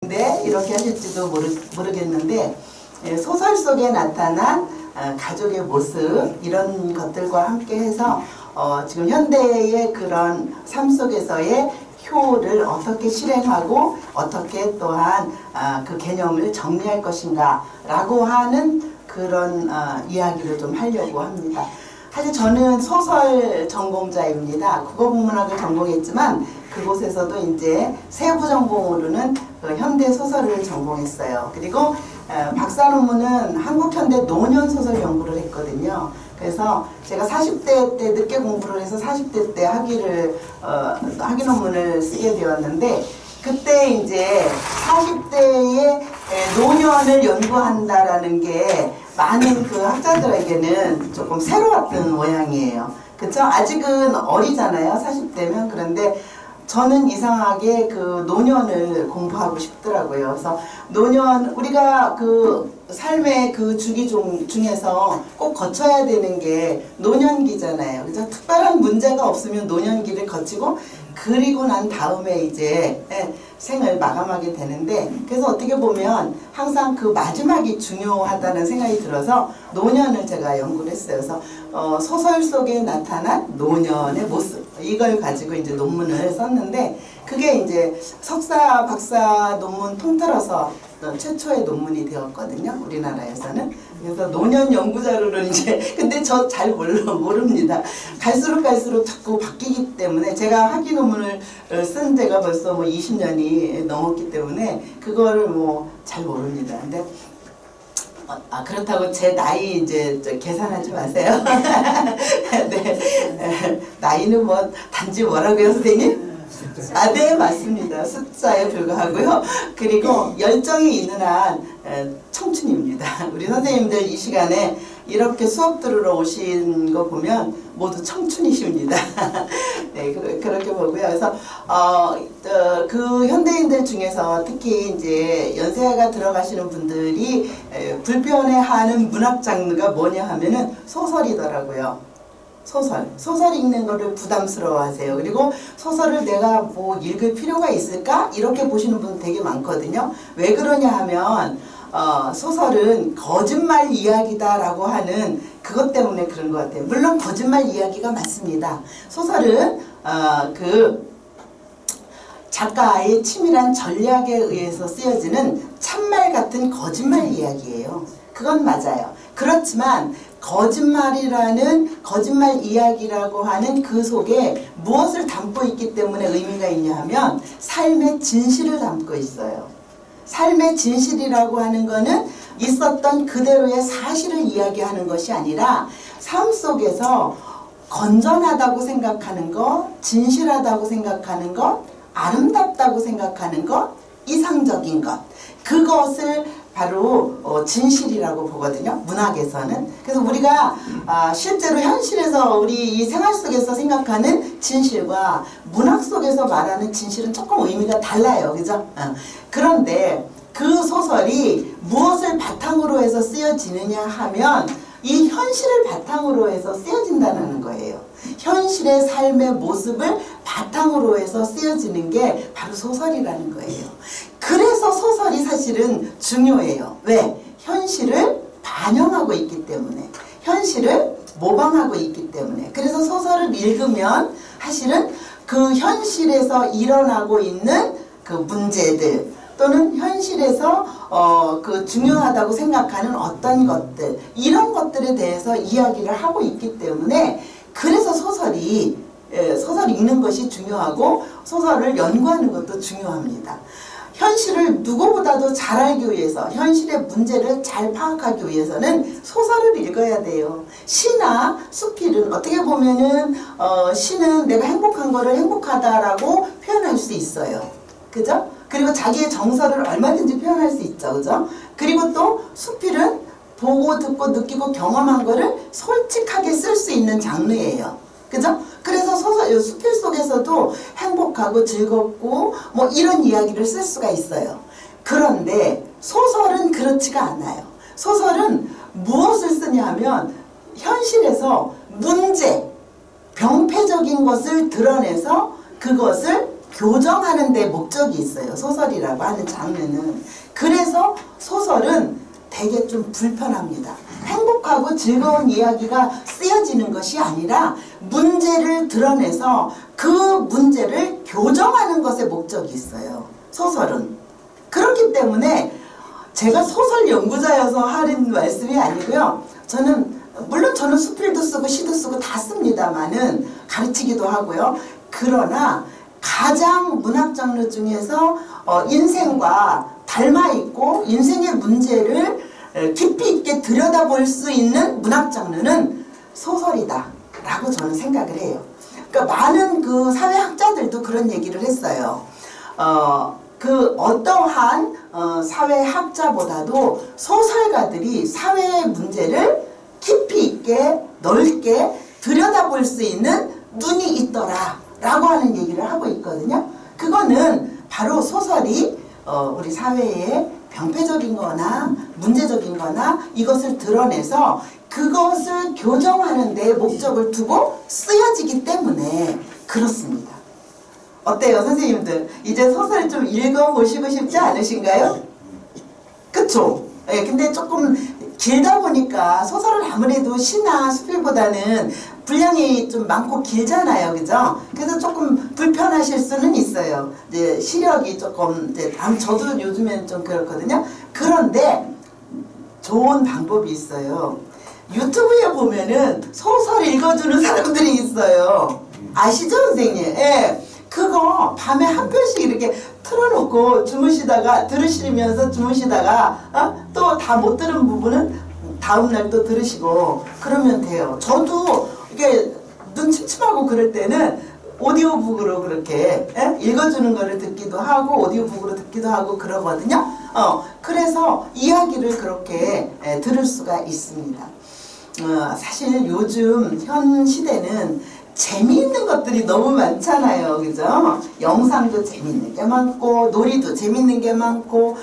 네, 이렇게 하실지도 모르겠는데 소설 속에 나타난 가족의 모습 이런 것들과 함께 해서 지금 현대의 그런 삶 속에서의 효를 어떻게 실행하고 어떻게 또한 그 개념을 정리할 것인가 라고 하는 그런 이야기를 좀 하려고 합니다. 사실 저는 소설 전공자입니다. 국어국문학을 전공했지만 그곳에서도 이제 세부 전공으로는 현대 소설을 전공했어요. 그리고 박사 논문은 한국현대 노년소설 연구를 했거든요. 그래서 제가 40대 때 늦게 공부를 해서 40대 때 학위 논문을 쓰게 되었는데 그때 이제 40대의 노년을 연구한다라는 게 많은 그 학자들에게는 조금 새로웠던 모양이에요. 그쵸? 아직은 어리잖아요. 40대면. 그런데 저는 이상하게 그 노년을 공부하고 싶더라고요. 그래서 노년, 우리가 그 삶의 그 주기 중에서 꼭 거쳐야 되는 게 노년기잖아요. 그죠? 특별한 문제가 없으면 노년기를 거치고 그리고 난 다음에 이제 생을 마감하게 되는데, 그래서 어떻게 보면 항상 그 마지막이 중요하다는 생각이 들어서 노년을 제가 연구를 했어요. 그래서 소설 속에 나타난 노년의 모습, 이걸 가지고 이제 논문을 썼는데, 그게 이제 석사, 박사 논문 통틀어서 최초의 논문이 되었거든요. 우리나라에서는. 그래서 노년 연구자료를 이제, 근데 저 잘 모릅니다. 갈수록 자꾸 바뀌기 때문에, 제가 학위 논문을 쓴 지가 벌써 뭐 20년이 넘었기 때문에 그거를 뭐 잘 모릅니다. 근데 그렇다고 제 나이 이제 계산하지 마세요. 네. 나이는 뭐 단지 뭐라고요, 선생님? 네, 맞습니다. 숫자에 불과하고요. 그리고 열정이 있는 한 청춘입니다. 우리 선생님들 이 시간에 이렇게 수업 들으러 오신 거 보면 모두 청춘이십니다. 네, 그렇게 보고요. 그래서 그 현대인들 중에서 특히 이제 연세가 들어가시는 분들이 불편해하는 문학 장르가 뭐냐 하면은 소설이더라고요. 소설 읽는 거를 부담스러워 하세요. 그리고 소설을 내가 뭐 읽을 필요가 있을까? 이렇게 보시는 분 되게 많거든요. 왜 그러냐 하면 소설은 거짓말 이야기다라고 하는 그것 때문에 그런 것 같아요. 물론 거짓말 이야기가 맞습니다. 소설은 그 작가의 치밀한 전략에 의해서 쓰여지는 참말 같은 거짓말 이야기예요. 그건 맞아요. 그렇지만 거짓말 이야기라고 하는 그 속에 무엇을 담고 있기 때문에 의미가 있냐 하면 삶의 진실을 담고 있어요. 삶의 진실이라고 하는 거는 있었던 그대로의 사실을 이야기하는 것이 아니라 삶 속에서 건전하다고 생각하는 것, 진실하다고 생각하는 것, 아름답다고 생각하는 것, 이상적인 것, 그것을 바로 진실이라고 보거든요. 문학에서는. 그래서 우리가 실제로 현실에서 우리 이 생활 속에서 생각하는 진실과 문학 속에서 말하는 진실은 조금 의미가 달라요. 그죠? 그런데 그 소설이 무엇을 바탕으로 해서 쓰여지느냐 하면 이 현실을 바탕으로 해서 쓰여진다는 거예요. 현실의 삶의 모습을 바탕으로 해서 쓰여지는 게 바로 소설이라는 거예요. 그래서 소설이 사실은 중요해요. 왜? 현실을 반영하고 있기 때문에, 현실을 모방하고 있기 때문에. 그래서 소설을 읽으면 사실은 그 현실에서 일어나고 있는 그 문제들 또는 현실에서 그 중요하다고 생각하는 어떤 것들, 이런 것들에 대해서 이야기를 하고 있기 때문에, 그래서 소설 읽는 것이 중요하고 소설을 연구하는 것도 중요합니다. 현실을 누구보다도 잘 알기 위해서, 현실의 문제를 잘 파악하기 위해서는 소설을 읽어야 돼요. 시나 수필은 어떻게 보면은 시는 내가 행복한 거를 행복하다라고 표현할 수 있어요. 그죠? 그리고 자기의 정서를 얼마든지 표현할 수 있죠. 그죠? 그리고 또 수필은 보고 듣고 느끼고 경험한 거를 솔직하게 쓸 수 있는 장르예요. 그죠? 그래서 수필 속에서도 행복하고 즐겁고 뭐 이런 이야기를 쓸 수가 있어요. 그런데 소설은 그렇지가 않아요. 소설은 무엇을 쓰냐 하면 현실에서 문제, 병폐적인 것을 드러내서 그것을 교정하는 데 목적이 있어요. 소설이라고 하는 장르는. 그래서 소설은 되게 좀 불편합니다. 행복하고 즐거운 이야기가 쓰여지는 것이 아니라 문제를 드러내서 그 문제를 교정하는 것에 목적이 있어요. 소설은. 그렇기 때문에 제가 소설 연구자여서 하는 말씀이 아니고요. 물론 저는 수필도 쓰고 시도 쓰고 다 씁니다만은 가르치기도 하고요. 그러나 가장 문학 장르 중에서 인생과 닮아있고 인생의 문제를 깊이 있게 들여다볼 수 있는 문학 장르는 소설이다 라고 저는 생각을 해요. 그러니까 많은 그 사회학자들도 그런 얘기를 했어요. 그 어떠한 사회학자보다도 소설가들이 사회의 문제를 깊이 있게 넓게 들여다볼 수 있는 눈이 있더라 라고 하는 얘기를 하고 있거든요. 그거는 바로 소설이 우리 사회의 병폐적인 거나 문제적인 거나 이것을 드러내서 그것을 교정하는 데 목적을 두고 쓰여지기 때문에 그렇습니다. 어때요, 선생님들? 이제 소설 좀 읽어보시고 싶지 않으신가요? 그쵸? 예, 근데 조금 길다 보니까 소설은 아무래도 시나 수필보다는 분량이 좀 많고 길잖아요. 그죠? 그래서 조금 불편하실 수는 있어요. 이제 시력이 조금, 저도 요즘엔 좀 그렇거든요. 그런데 좋은 방법이 있어요. 유튜브에 보면은 소설 읽어주는 사람들이 있어요. 아시죠, 선생님? 예. 그거 밤에 한 편씩 이렇게 틀어놓고 들으시면서 주무시다가 또 다 못 들은 부분은 다음날 또 들으시고 그러면 돼요. 저도 이게 눈 침침하고 그럴 때는 오디오북으로 그렇게 읽어주는 거를 듣기도 하고 오디오북으로 듣기도 하고 그러거든요. 그래서 이야기를 그렇게 들을 수가 있습니다. 사실 요즘 현 시대는 재미있는 것들이 너무 많잖아요. 그죠? 영상도 재밌는 게 많고 놀이도 재밌는 게 많고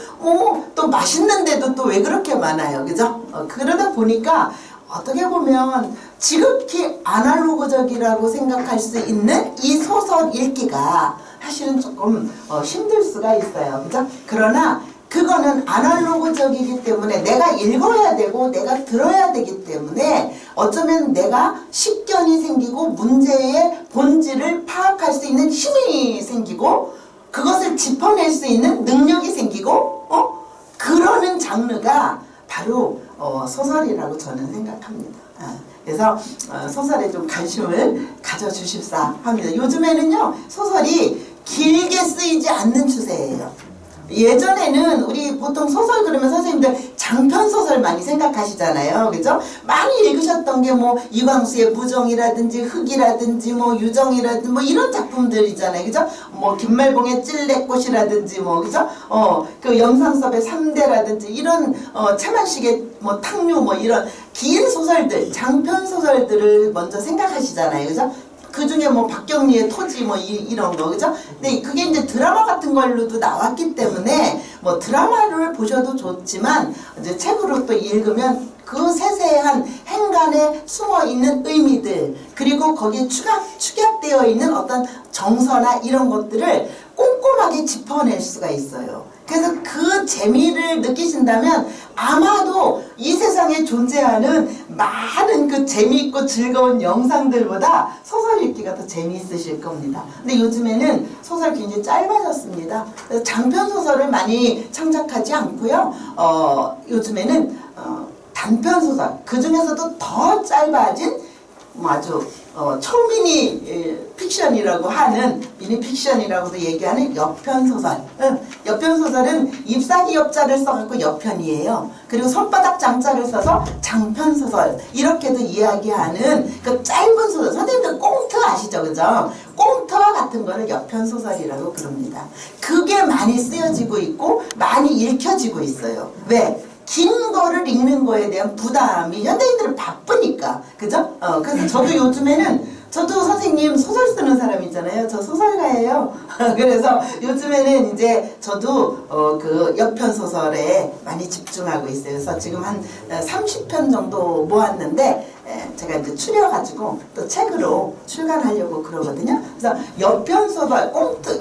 또 맛있는데도 또 왜 그렇게 많아요. 그죠? 그러다 보니까 어떻게 보면 지극히 아날로그적이라고 생각할 수 있는 이 소설 읽기가 사실은 조금 힘들 수가 있어요. 그죠? 그러나 그거는 아날로그적이기 때문에 내가 읽어야 되고 내가 들어야 되기 때문에 어쩌면 내가 식견이 생기고 문제의 본질을 파악할 수 있는 힘이 생기고 그것을 짚어낼 수 있는 능력이 생기고 그러는 장르가 바로 소설이라고 저는 생각합니다. 그래서 소설에 좀 관심을 가져주십사 합니다. 요즘에는요 소설이 길게 쓰이지 않는 추세예요. 예전에는 우리 보통 소설 그러면 선생님들 장편소설 많이 생각하시잖아요. 그죠? 많이 읽으셨던 게 뭐 이광수의 무정이라든지 흑이라든지 뭐 유정이라든지 뭐 이런 작품들이잖아요. 그죠? 뭐 김말봉의 찔레꽃이라든지 뭐 그죠? 그 영상섭의 3대라든지 이런 차만식의 뭐 탕류 뭐 이런 긴 소설들 장편소설들을 먼저 생각하시잖아요. 그죠? 그 중에 뭐 박경리의 토지 뭐 이런 거 그죠? 근데 그게 이제 드라마 같은 걸로도 나왔기 때문에 뭐 드라마를 보셔도 좋지만 이제 책으로 또 읽으면 그 세세한 행간에 숨어 있는 의미들 그리고 거기에 축약되어 있는 어떤 정서나 이런 것들을 꼼꼼하게 짚어낼 수가 있어요. 그래서 그 재미를 느끼신다면 아마도 이 세상에 존재하는 많은 그 재미있고 즐거운 영상들보다 소설 읽기가 더 재미있으실 겁니다. 근데 요즘에는 소설 굉장히 짧아졌습니다. 그래서 장편 소설을 많이 창작하지 않고요. 요즘에는 단편 소설 그 중에서도 더 짧아진 아주 초미니 픽션이라고 하는 미니 픽션이라고도 얘기하는 여편소설. 여편소설은 잎사귀 엽자를 써갖고 여편이에요. 그리고 손바닥 장자를 써서 장편소설 이렇게도 이야기하는 그 짧은 소설. 선생님들 꽁트 아시죠? 그죠? 꽁트와 같은 거를 여편소설이라고 그럽니다. 그게 많이 쓰여지고 있고 많이 읽혀지고 있어요. 왜? 긴 거를 읽는 거에 대한 부담이 현대인들은 바쁘니까 그죠? 그래서 저도 요즘에는 저도 선생님 소설 쓰는 사람이잖아요. 저 소설가예요. 그래서 요즘에는 이제 저도 그 역편 소설에 많이 집중하고 있어요. 그래서 지금 한 30편 정도 모았는데 제가 이제 추려가지고 또 책으로 출간하려고 그러거든요. 그래서 역편 소설,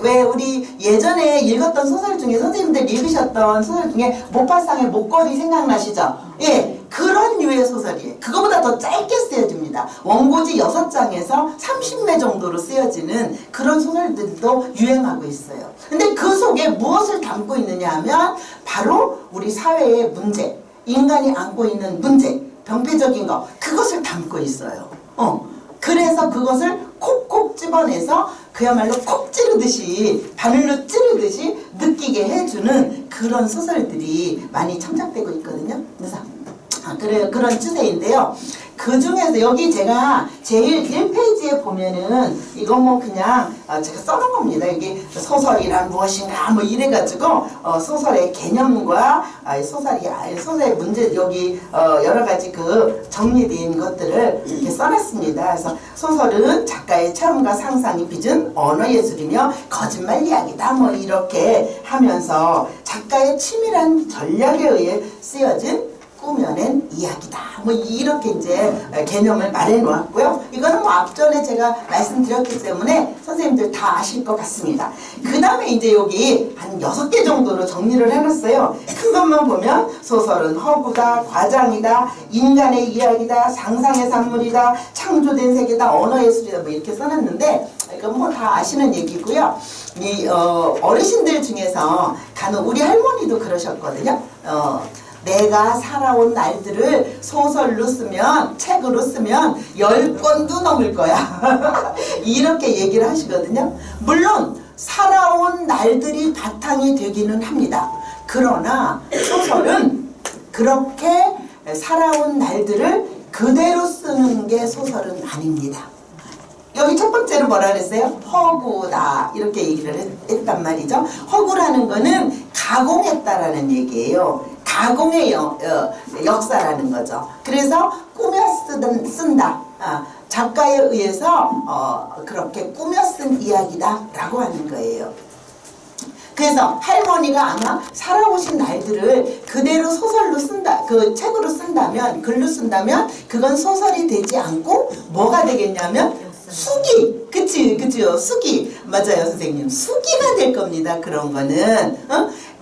왜 우리 예전에 읽었던 소설 중에 선생님들 읽으셨던 소설 중에 모파상의 목걸이 생각나시죠? 예, 그런 류의 소설이에요. 그거보다 더 짧게 쓰여집니다. 원고지 6장에서 30매 정도로 쓰여지는 그런 소설들도 유행하고 있어요. 근데 그 속에 무엇을 담고 있느냐 하면 바로 우리 사회의 문제, 인간이 안고 있는 문제, 병폐적인 거, 그것을 담고 있어요. 그래서 그것을 콕콕 집어내서 그야말로 콕 찌르듯이, 바늘로 찌르듯이 느끼게 해주는 그런 소설들이 많이 창작되고 있거든요. 그래서 그래요. 그런 추세인데요. 그 중에서 여기 제가 제일 1페이지에 보면은 이거 뭐 그냥 제가 써놓은 겁니다. 여기 소설이란 무엇인가 뭐 이래가지고 소설의 개념과 소설의 문제 여기 여러 가지 그 정리된 것들을 이렇게 써놨습니다. 그래서 소설은 작가의 체험과 상상이 빚은 언어 예술이며 거짓말 이야기다 뭐 이렇게 하면서 작가의 치밀한 전략에 의해 쓰여진 꾸며낸 이야기다. 뭐 이렇게 이제 개념을 마련해 놓았고요. 이거는 뭐 앞전에 제가 말씀드렸기 때문에 선생님들 다 아실 것 같습니다. 그 다음에 이제 여기 한 6개 정도로 정리를 해놨어요. 큰 것만 보면 소설은 허구다, 과장이다, 인간의 이야기다, 상상의 산물이다, 창조된 세계다, 언어예술이다 뭐 이렇게 써놨는데 이건 뭐 다 아시는 얘기고요. 이 어르신들 중에서 간혹 우리 할머니도 그러셨거든요. 내가 살아온 날들을 소설로 쓰면, 책으로 쓰면 10권도 넘을 거야. 이렇게 얘기를 하시거든요. 물론 살아온 날들이 바탕이 되기는 합니다. 그러나 소설은 그렇게 살아온 날들을 그대로 쓰는 게 소설은 아닙니다. 여기 첫 번째로 뭐라 그랬어요? 허구다 이렇게 얘기를 했단 말이죠. 허구라는 거는 가공했다라는 얘기예요. 가공의 역사라는 거죠. 그래서 꾸며 쓴다. 작가에 의해서 그렇게 꾸며 쓴 이야기다 라고 하는 거예요. 그래서 할머니가 아마 살아오신 날들을 그대로 소설로 쓴다, 그 책으로 쓴다면, 글로 쓴다면 그건 소설이 되지 않고 뭐가 되겠냐면 수기, 그치요, 수기. 맞아요, 선생님. 수기가 될 겁니다. 그런 거는.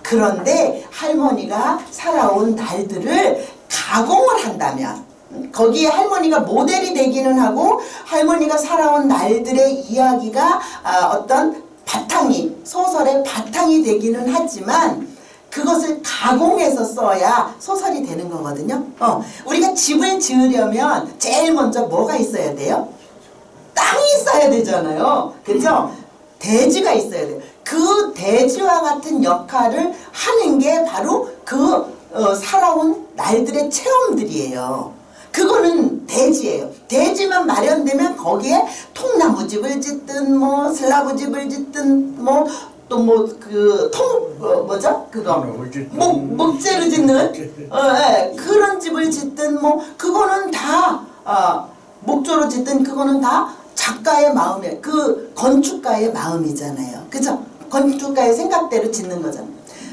그런데 할머니가 살아온 날들을 가공을 한다면, 거기에 할머니가 모델이 되기는 하고 할머니가 살아온 날들의 이야기가 어떤 바탕이, 소설의 바탕이 되기는 하지만 그것을 가공해서 써야 소설이 되는 거거든요. 우리가 집을 지으려면 제일 먼저 뭐가 있어야 돼요? 땅이 있어야 되잖아요. 그죠? 대지가 있어야 돼요. 그 대지와 같은 역할을 하는 게 바로 그 살아온 날들의 체험들이에요. 그거는 대지예요. 대지만 마련되면 거기에 통나무집을 짓든 뭐 슬라브집을 짓든 뭐 또 뭐 그 뭐죠? 그거 목재로 짓는 그런 집을 짓든 뭐 그거는 다 목조로 짓든 그거는 다 작가의 마음에 그 건축가의 마음이잖아요. 그죠? 건축가의 생각대로 짓는 거잖아요.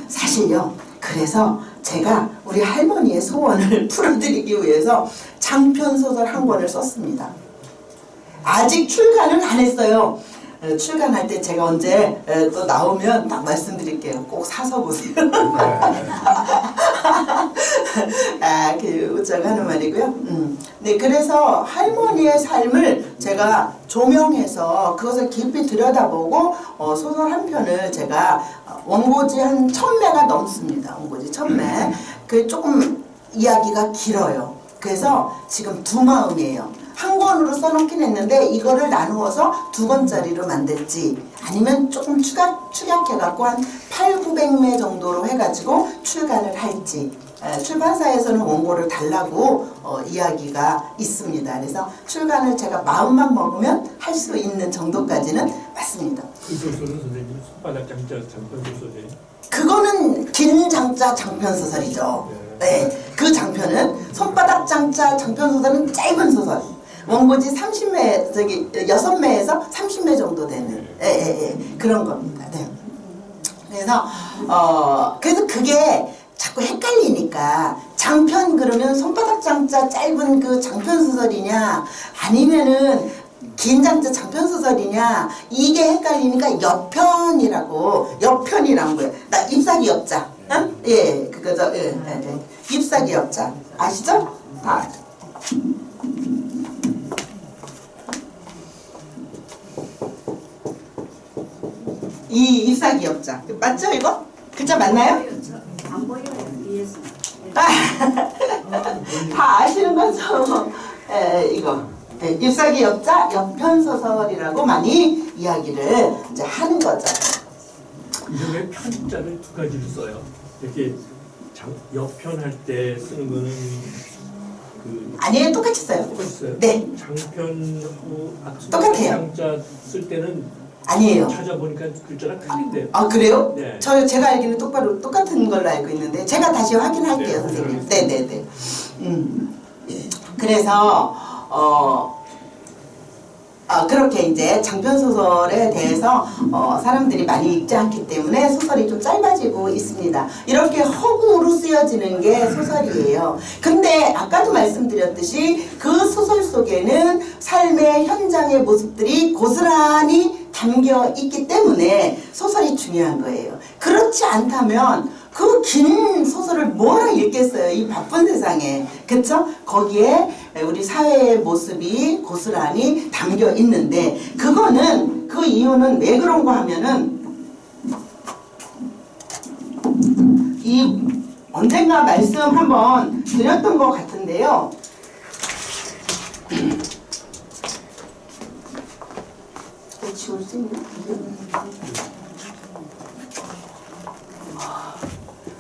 사실요. 그래서 제가 우리 할머니의 소원을 풀어드리기 위해서 장편소설 한 권을 썼습니다. 아직 출간은 안 했어요. 출간할 때 제가 언제 또 나오면 딱 말씀드릴게요. 꼭 사서 보세요. 그 우짜하는 말이고요. 네, 그래서 할머니의 삶을 제가 조명해서 그것을 깊이 들여다보고 소설 한 편을 제가 원고지 한 1000매가 넘습니다. 원고지 1000매. 그 조금 이야기가 길어요. 그래서 지금 두 마음이에요. 한 권으로 써놓긴 했는데 이거를 나누어서 2권짜리로 만들지 아니면 조금 축약해갖고 한 800~900매 정도로 해가지고 출간을 할지 출판사에서는 원고를 달라고 이야기가 있습니다. 그래서 출간을 제가 마음만 먹으면 할 수 있는 정도까지는 맞습니다. 그 소설은 선생님 손바닥 장자 장편 소설이에요? 그거는 긴 장자 장편 소설이죠. 네, 그 장편은 손바닥 장자 장편 소설은 짧은 소설. 원고지 30매, 저기 6매에서 30매 정도 되는 그런 겁니다. 네. 그래서 그게 자꾸 헷갈리니까 장편 그러면 손바닥 장자 짧은 그 장편 소설이냐 아니면은 긴 장자 장편 소설이냐 이게 헷갈리니까 옆편이란 거예요. 나 잎사귀 엽자. 응? 예, 그거죠. 예, 예. 잎사귀 엽자. 아시죠? 다. 이 잎사귀 엽자. 맞죠 이거? 글자 맞나요? 안 보여요, 위에서. 다 아시는 거죠? 이거 잎사귀 엽자 옆편소설이라고 많이 이야기를 이제 하는 거죠. 이름에 편자를 두 가지를 써요. 이렇게 옆편할 때 쓰는 거는 그 아니에요, 똑같이 써요. 똑같어요. 네. 장편하고 똑같아요. 장자 쓸 때는 아니에요. 찾아보니까 글자가 틀린데요. 아 그래요? 네. 제가 알기는 똑같은 걸로 알고 있는데 제가 다시 확인할게요, 네, 선생님. 네네네. 그래서 그렇게 이제 장편 소설에 대해서 사람들이 많이 읽지 않기 때문에 소설이 좀 짧아지고 있습니다. 이렇게 허구로 쓰여지는 게 소설이에요. 근데 아까도 말씀드렸듯이 그 소설 속에는 삶의 현장의 모습들이 고스란히 담겨 있기 때문에 소설이 중요한 거예요. 그렇지 않다면 그 긴 소설을 뭐라 읽겠어요, 이 바쁜 세상에. 그쵸? 거기에 우리 사회의 모습이 고스란히 담겨 있는데 그거는 그 이유는 왜 그런가 하면은 이 언젠가 말씀 한번 드렸던 것 같은데요. 지울 수 있나?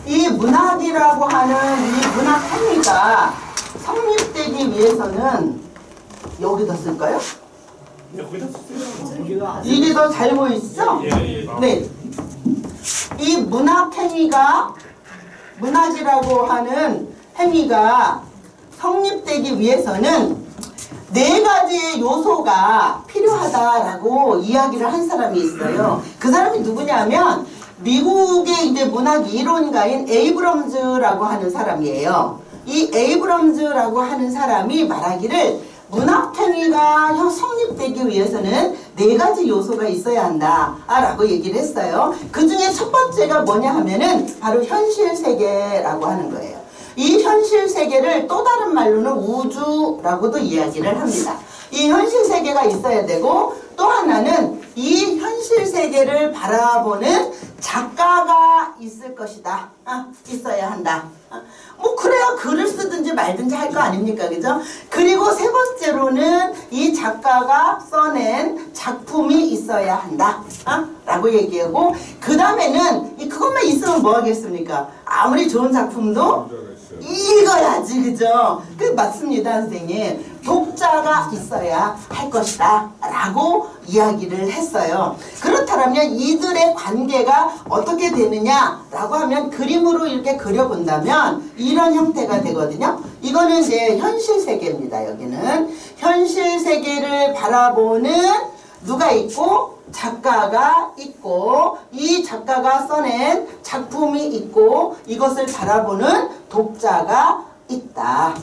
이 문학이라고 하는 이 문학 행위가 성립되기 위해서는 여기다 쓸까요? 여기다 쓰세요. 이게 더 잘 보이시죠? 예. 네. 이 문학 행위가 문학이라고 하는 행위가 성립되기 위해서는 4가지의 요소가 필요하다라고 이야기를 한 사람이 있어요. 그 사람이 누구냐면 미국의 이제 문학 이론가인 에이브럼즈라고 하는 사람이에요. 이 에이브럼즈라고 하는 사람이 말하기를 문학 행위가 성립되기 위해서는 4가지 요소가 있어야 한다라고 얘기를 했어요. 그 중에 첫 번째가 뭐냐 하면은 바로 현실 세계라고 하는 거예요. 이 현실 세계를 또 다른 말로는 우주라고도 이야기를 합니다. 이 현실 세계가 있어야 되고 또 하나는 이 현실 세계를 바라보는 작가가 있을 것이다. 있어야 한다. 뭐 그래야 글을 쓰든지 말든지 할 거 아닙니까? 그죠? 그리고 세 번째로는 이 작가가 써낸 작품이 있어야 한다. 라고 얘기하고 그 다음에는 그것만 있으면 뭐 하겠습니까? 아무리 좋은 작품도 읽어야지, 그죠? 맞습니다, 선생님. 독자가 있어야 할 것이다 라고 이야기를 했어요. 그렇다면 이들의 관계가 어떻게 되느냐 라고 하면 그림으로 이렇게 그려본다면 이런 형태가 되거든요. 이거는 이제 현실 세계입니다. 여기는 현실 세계를 바라보는 누가 있고 작가가 있고 이 작가가 써낸 작품이 있고 이것을 바라보는 독자가 있다.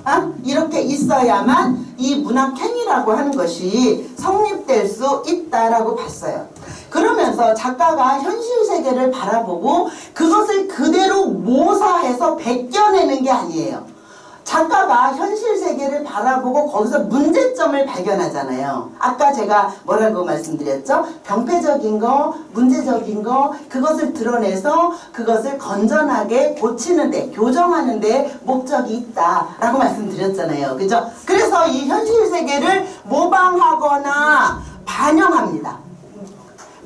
이렇게 있어야만 이 문학행위라고 하는 것이 성립될 수 있다라고 봤어요. 그러면서 작가가 현실 세계를 바라보고 그것을 그대로 모사해서 베껴내는 게 아니에요. 작가가 현실 세계를 바라보고 거기서 문제점을 발견하잖아요. 아까 제가 뭐라고 말씀드렸죠? 병폐적인 거, 문제적인 거, 그것을 드러내서 그것을 건전하게 고치는데, 교정하는데 목적이 있다라고 말씀드렸잖아요. 그죠? 그래서 이 현실 세계를 모방하거나 반영합니다.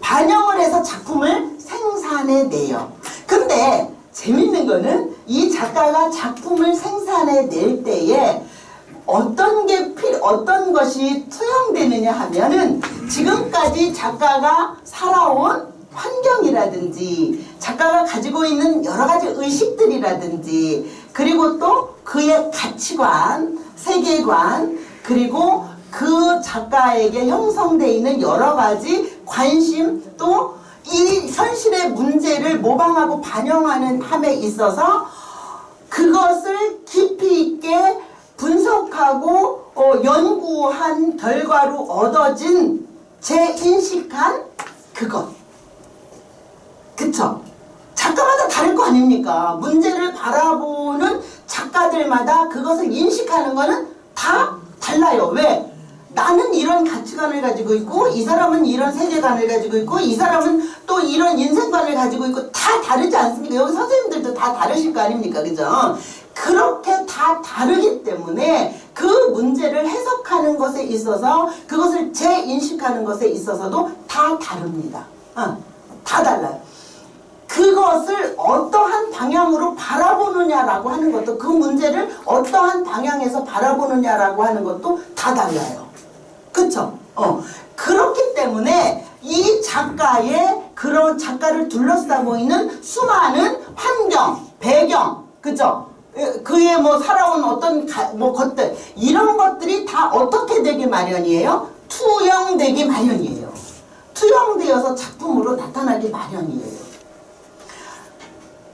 반영을 해서 작품을 생산해내요. 근데 재밌는 거는 이 작가가 작품을 생산해낼 때에 어떤 것이 투영되느냐 하면은 지금까지 작가가 살아온 환경이라든지 작가가 가지고 있는 여러 가지 의식들이라든지 그리고 또 그의 가치관, 세계관 그리고 그 작가에게 형성되어 있는 여러 가지 관심 또 이 현실의 문제를 모방하고 반영하는 함에 있어서 그것을 깊이 있게 분석하고 연구한 결과로 얻어진 재인식한 그것. 그쵸? 작가마다 다를 거 아닙니까? 문제를 바라보는 작가들마다 그것을 인식하는 거는 다 달라요. 왜? 나는 이런 가치관을 가지고 있고 이 사람은 이런 세계관을 가지고 있고 이 사람은 또 이런 인생관을 가지고 있고 다 다르지 않습니까? 여기 선생님들도 다 다르실 거 아닙니까? 그죠? 그렇게 다 다르기 때문에 그 문제를 해석하는 것에 있어서 그것을 재인식하는 것에 있어서도 다 다릅니다. 다 달라요. 그것을 어떠한 방향으로 바라보느냐라고 하는 것도 그 문제를 어떠한 방향에서 바라보느냐라고 하는 것도 다 달라요. 그쵸? 그렇기 때문에 이 작가의 그런 작가를 둘러싸고 있는 수많은 환경, 배경, 그죠? 그의 뭐 살아온 어떤 것들 이런 것들이 다 어떻게 되기 마련이에요? 투영되기 마련이에요. 투영되어서 작품으로 나타나기 마련이에요.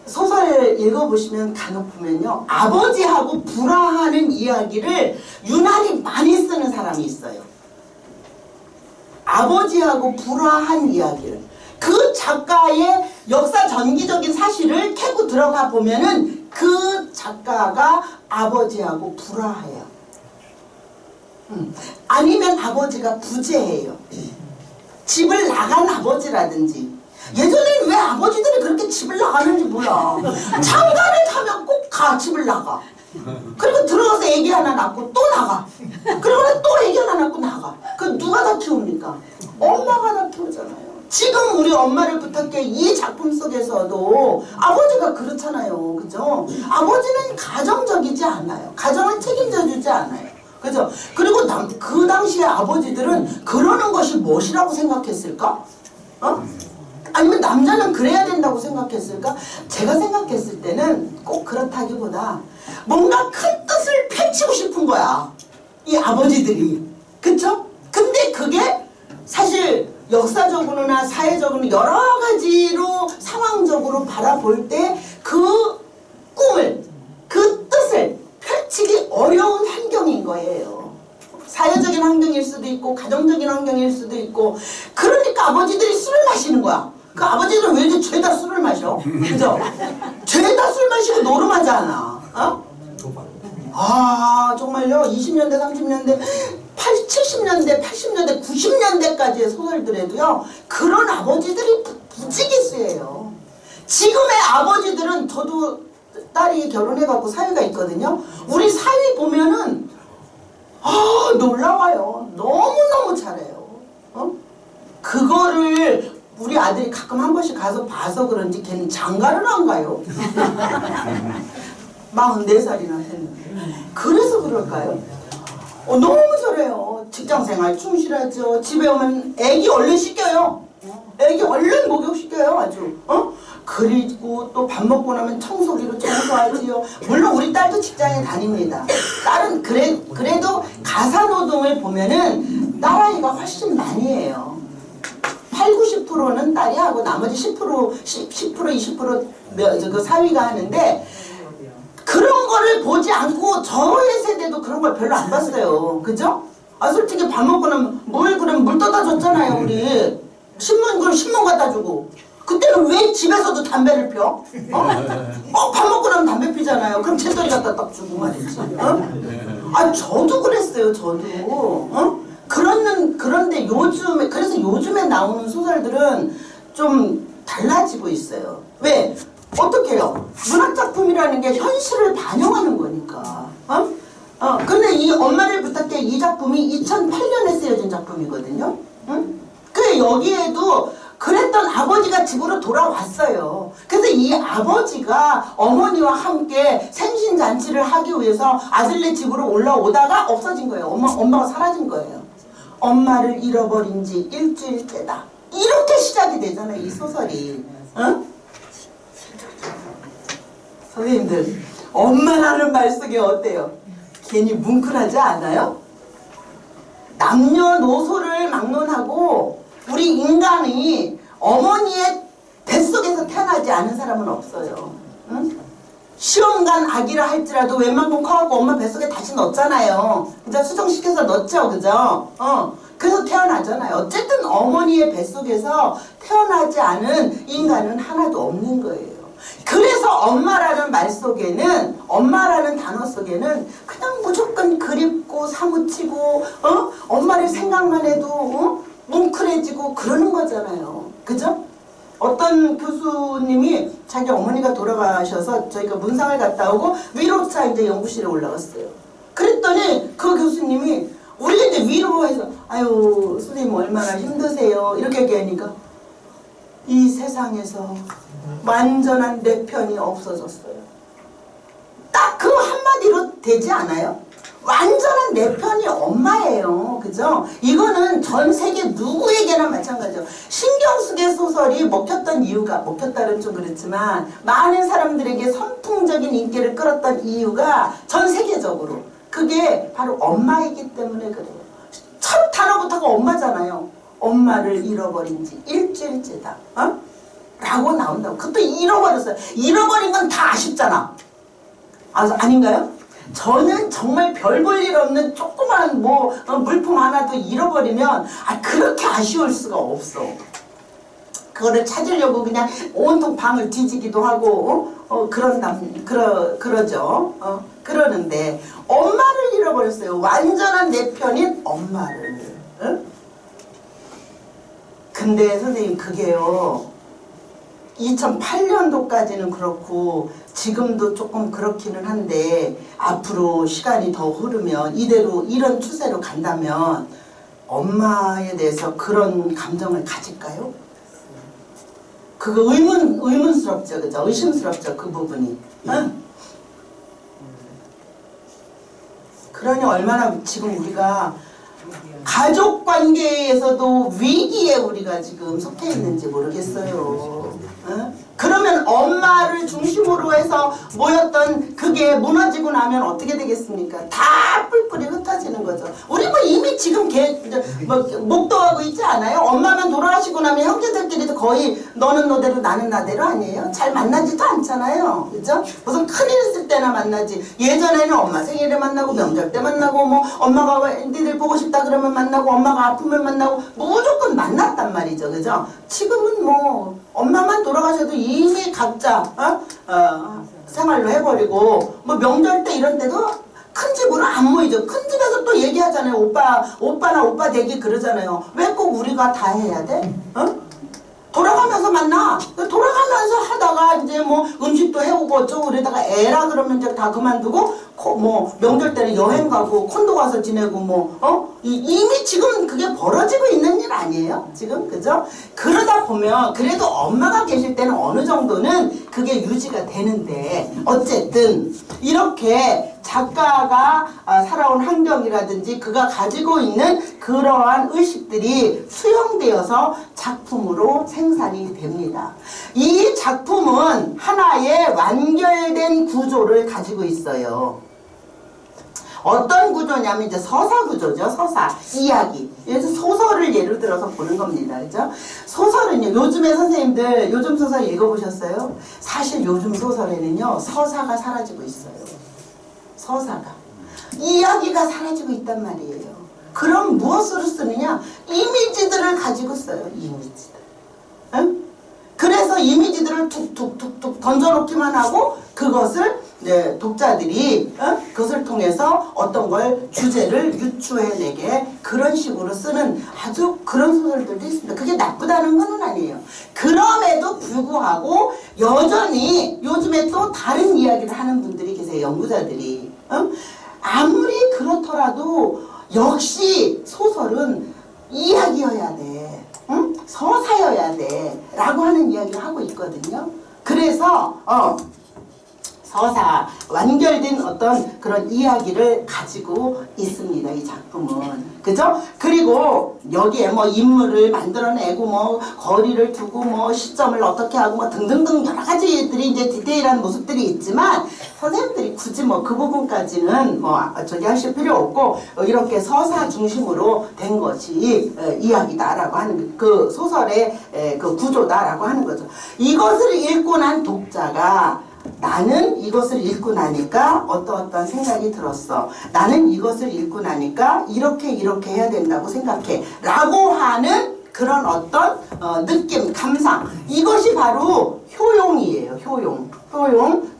소설 읽어보시면 간혹 보면요. 아버지하고 불화하는 이야기를 유난히 많이 쓰는 사람이 있어요. 아버지하고 불화한 이야기를. 그 작가의 역사 전기적인 사실을 캐고 들어가 보면은 그 작가가 아버지하고 불화해요. 아니면 아버지가 부재해요. 집을 나간 아버지라든지. 예전에는 왜 아버지들이 그렇게 집을 나가는지 몰라. 장가를 가면 꼭 가, 집을 나가. 그리고 들어가서 애기 하나 낳고 또 나가. 그리고 또 애기 하나 낳고 나가. 그 누가 다 키웁니까? 엄마가 다 키우잖아요. 지금 우리 엄마를 부탁해 이 작품 속에서도 아버지가 그렇잖아요. 그죠? 아버지는 가정적이지 않아요. 가정을 책임져 주지 않아요. 그죠? 그리고 그 당시에 아버지들은 그러는 것이 무엇이라고 생각했을까? 아니면 남자는 그래야 된다고 생각했을까? 제가 생각했을 때는 꼭 그렇다기보다 뭔가 큰 뜻을 펼치고 싶은 거야. 이 아버지들이. 그쵸? 근데 그게 사실 역사적으로나 사회적으로 여러 가지로 상황적으로 바라볼 때 그 꿈을, 그 뜻을 펼치기 어려운 환경인 거예요. 사회적인 환경일 수도 있고 가정적인 환경일 수도 있고 그러니까 아버지들이 술을 마시는 거야. 그 아버지들은 왜 이렇게 죄다 술을 마셔? 그죠? 죄다 술 마시고 노름하잖아. 정말요. 20년대, 30년대, 70년대, 80년대, 90년대까지의 소설들에도요. 그런 아버지들이 부지기수예요. 지금의 아버지들은 저도 딸이 결혼해갖고 사위가 있거든요. 우리 사위 보면은 놀라워요. 너무너무 잘해요. 그거를 우리 아들이 가끔 한 번씩 가서 봐서 그런지 걔는 장가를 안 가요. 44살이나 했는데. 그래서 그럴까요? 너무 잘해요. 직장생활 충실하죠. 집에 오면 애기 얼른 씻겨요. 애기 얼른 목욕시켜요. 아주. 그리고 또 밥 먹고 나면 청소기로 청소하지요. 물론 우리 딸도 직장에 다닙니다. 딸은 그래도 가사노동을 보면은 딸아이가 훨씬 많이 해요. 80~90%는 딸이 하고 나머지 10%, 20% 그 사위가 하는데 그런 거를 보지 않고 저의 세대도 그런 걸 별로 안 봤어요. 그죠? 솔직히 밥 먹고 나면 그럼 물 떠다 줬잖아요. 우리 신문 갖다 주고. 그때는 왜 집에서도 담배를 펴? 밥 먹고 나면 담배 피잖아요. 그럼 채소리 갖다 딱 주고 말이지. 저도 그랬어요. 저도. 그런데 그래서 요즘에 나오는 소설들은 좀 달라지고 있어요. 왜? 어떻게 해요? 문학작품이라는 게 현실을 반영하는 거니까. 근데 이 엄마를 부탁해 이 작품이 2008년에 쓰여진 작품이거든요. 그래 여기에도 그랬던 아버지가 집으로 돌아왔어요. 그래서 이 아버지가 어머니와 함께 생신잔치를 하기 위해서 아들네 집으로 올라오다가 없어진 거예요. 엄마가 사라진 거예요. 엄마를 잃어버린 지 일주일 때다. 이렇게 시작이 되잖아요. 이 소설이. 선생님들 엄마라는 말 속에 어때요? 괜히 뭉클하지 않아요? 남녀노소를 막론하고 우리 인간이 어머니의 뱃속에서 태어나지 않은 사람은 없어요. 응? 시험관 아기라 할지라도 웬만큼 커갖고 엄마 뱃속에 다시 넣었잖아요. 그죠? 수정시켜서 넣었죠. 그죠? 그래서 태어나잖아요. 어쨌든 어머니의 뱃속에서 태어나지 않은 인간은 하나도 없는 거예요. 그래서 엄마라는 말 속에는, 엄마라는 단어 속에는 그냥 무조건 그립고 사무치고 엄마를 생각만 해도 뭉클해지고 그러는 거잖아요. 그죠? 어떤 교수님이 자기 어머니가 돌아가셔서 저희가 문상을 갔다 오고 위로차 이제 연구실에 올라갔어요. 그랬더니 그 교수님이 우리가 이제 위로해서 아유 선생님 얼마나 힘드세요 이렇게 얘기하니까 이 세상에서 완전한 내 편이 없어졌어요. 딱 그 한마디로 되지 않아요? 완전한 내 편이 엄마예요. 그죠? 이거는 전 세계 누구에게나 마찬가지죠. 신경쓰게 소설이 먹혔던 이유가, 먹혔다는 좀 그렇지만 많은 사람들에게 선풍적인 인기를 끌었던 이유가 전 세계적으로 그게 바로 엄마이기 때문에 그래요. 첫 단어부터가 엄마잖아요. 엄마를 잃어버린 지 일주일째다. 라고 나온다고. 그것도 잃어버렸어요. 잃어버린 건 다 아쉽잖아. 아닌가요? 저는 정말 별 볼 일 없는 조그만 물품 하나도 잃어버리면 그렇게 아쉬울 수가 없어. 그거를 찾으려고 그냥 온통 방을 뒤지기도 하고 그러죠. 그러는데 엄마를 잃어버렸어요. 완전한 내 편인 엄마를. 근데 선생님 그게요 2008년도까지는 그렇고 지금도 조금 그렇기는 한데 앞으로 시간이 더 흐르면 이대로 이런 추세로 간다면 엄마에 대해서 그런 감정을 가질까요? 그거 의문스럽죠, 그죠? 의심스럽죠, 그 부분이. 응? 그러니 얼마나 지금 우리가 가족 관계에서도 위기에 우리가 지금 속해 있는지 모르겠어요. 응? 그러면 엄마를 중심으로 해서 모였던 그게 무너지고 나면 어떻게 되겠습니까? 다 뿔뿔이 흩어지는 거죠. 우리 이미 지금 목도하고 있지 않아요? 엄마만 돌아가시고 나면 형제들끼리도 거의 너는 너대로 나는 나대로 아니에요? 잘 만나지도 않잖아요. 그죠? 무슨 큰일 있을 때나 만나지. 예전에는 엄마 생일에 만나고 명절 때 만나고 엄마가 니들 보고 싶다 그러면 만나고 엄마가 아프면 만나고 무조건 만났단 말이죠. 그죠? 지금은 엄마만 돌아가셔도 이미 각자 생활로 해버리고 명절 때 이런 때도 큰 집으로 안 모이죠. 큰 집에서 또 얘기하잖아요. 오빠나 오빠 되기 그러잖아요. 왜 꼭 우리가 다 해야 돼? 돌아가면서 만나. 돌아가면서 하다가 이제 음식도 해오고 어쩌고 그러다가 애라 그러면 이제 다 그만두고 명절 때는 여행 가고 콘도 가서 지내고 이미 지금 그게 벌어지고 있는 일 아니에요? 지금 그죠? 그러다 보면 그래도 엄마가 계실 때는 어느 정도는 그게 유지가 되는데 어쨌든 이렇게 작가가 살아온 환경이라든지 그가 가지고 있는 그러한 의식들이 수용되어서 작품으로 생산이 됩니다. 이 작품은 하나의 완결된 구조를 가지고 있어요. 어떤 구조냐면 이제 서사 구조죠. 서사, 이야기. 그래서 소설을 예를 들어서 보는 겁니다. 그죠? 소설은요. 요즘에 선생님들 요즘 소설 읽어보셨어요? 사실 요즘 소설에는요. 서사가 사라지고 있어요. 서사가. 이야기가 사라지고 있단 말이에요. 그럼 무엇으로 쓰느냐? 이미지들을 가지고 써요. 이미지들. 응? 그래서 이미지들을 툭툭툭툭 던져놓기만 하고 그것을 독자들이 그것을 통해서 어떤 걸 주제를 유추해내게 그런 식으로 쓰는 아주 그런 소설들도 있습니다. 그게 나쁘다는 건 아니에요. 그럼에도 불구하고 여전히 요즘에 또 다른 이야기를 하는 분들이 계세요. 연구자들이. 아무리 그렇더라도 역시 소설은 이야기여야 돼. 서사여야 돼. 라고 하는 이야기를 하고 있거든요. 그래서 서사, 완결된 어떤 그런 이야기를 가지고 있습니다. 이 작품은. 그죠? 그리고 여기에 뭐 인물을 만들어내고 뭐 거리를 두고 뭐 시점을 어떻게 하고 뭐 등등등 여러 가지들이 이제 디테일한 모습들이 있지만 선생님들이 굳이 뭐 그 부분까지는 뭐 저기 하실 필요 없고 이렇게 서사 중심으로 된 것이 이야기다라고 하는 그 소설의 그 구조다라고 하는 거죠. 이것을 읽고 난 독자가 나는 이것을 읽고 나니까 어떤 생각이 들었어. 나는 이것을 읽고 나니까 이렇게 해야 된다고 생각해. 라고 하는 그런 어떤 느낌, 감상. 이것이 바로 효용이에요. 효용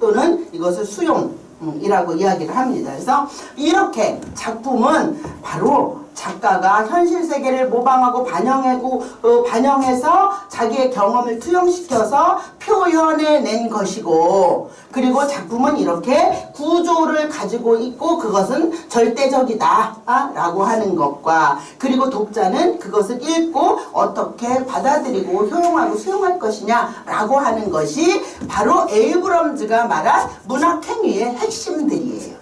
또는 이것을 수용이라고 이야기를 합니다. 그래서 이렇게 작품은 바로 작가가 현실 세계를 모방하고 반영해서 자기의 경험을 투영시켜서 표현해낸 것이고, 그리고 작품은 이렇게 구조를 가지고 있고 그것은 절대적이다 라고 하는 것과, 그리고 독자는 그것을 읽고 어떻게 받아들이고 효용하고 수용할 것이냐 라고 하는 것이 바로 에이브럼즈가 말한 문학행위의 핵심들이에요.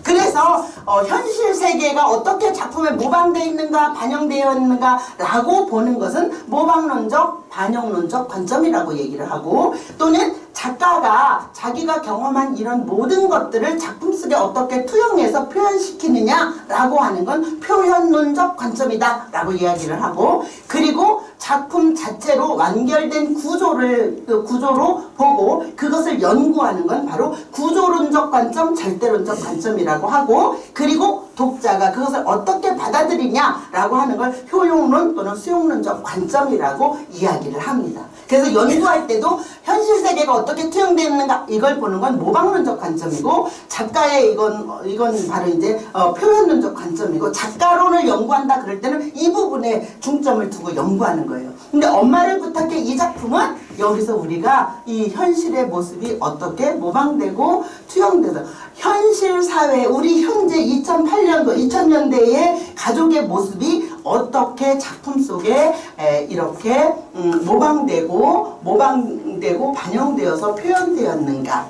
그래서 현실 세계가 어떻게 작품에 모방되어 있는가, 반영되어 있는가 라고 보는 것은 모방론적, 반영론적 관점이라고 얘기를 하고, 또는 작가가 자기가 경험한 이런 모든 것들을 작품 속에 어떻게 투영해서 표현시키느냐 라고 하는 건 표현론적 관점이다 라고 이야기를 하고, 그리고 작품 자체로 완결된 구조로 보고 그것을 연구하는 건 바로 구조론적 관점, 절대론적 관점이라고 하고, 그리고 독자가 그것을 어떻게 받아들이냐라고 하는 걸 효용론 또는 수용론적 관점이라고 이야기를 합니다. 그래서 연구할 때도 현실 세계가 어떻게 투영되는가 이걸 보는 건 모방론적 관점이고, 작가의 이건 바로 이제 표현론적 관점이고, 작가론을 연구한다 그럴 때는 이 부분에 중점을 두고 연구하는 거예요. 근데 엄마를 부탁해 이 작품은 여기서 우리가 이 현실의 모습이 어떻게 모방되고 투영돼서 현실 사회, 우리 현재 2008년도 2000년대의 가족의 모습이 어떻게 작품 속에 이렇게 모방되고 반영되어서 표현되었는가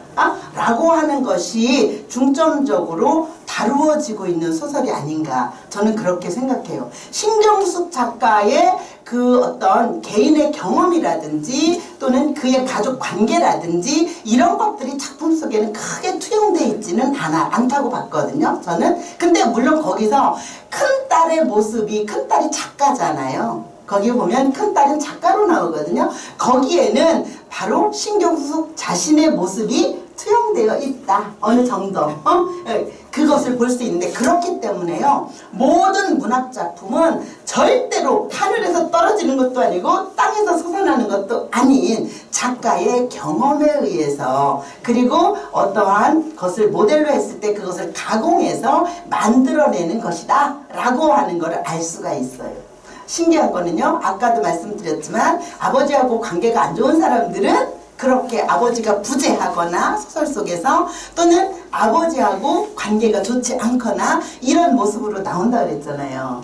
라고 하는 것이 중점적으로 다루어지고 있는 소설이 아닌가, 저는 그렇게 생각해요. 신경숙 작가의 그 어떤 개인의 경험이라든지 또는 그의 가족 관계라든지 이런 것들이 작품 속에는 크게 투영되어 있지는 않다고 봤거든요, 저는. 근데 물론 거기서 큰딸의 모습이, 큰딸이 작가잖아요. 거기 보면 큰딸은 작가로 나오거든요. 거기에는 바로 신경숙 자신의 모습이 투영되어 있다. 어느 정도. 그것을 볼 수 있는데, 그렇기 때문에요. 모든 문학작품은 절대로 하늘에서 떨어지는 것도 아니고 땅에서 솟아나는 것도 아닌 작가의 경험에 의해서, 그리고 어떠한 것을 모델로 했을 때 그것을 가공해서 만들어내는 것이다 라고 하는 것을 알 수가 있어요. 신기한 거는요, 아까도 말씀드렸지만 아버지하고 관계가 안 좋은 사람들은 그렇게 아버지가 부재하거나 소설 속에서, 또는 아버지하고 관계가 좋지 않거나 이런 모습으로 나온다 그랬잖아요.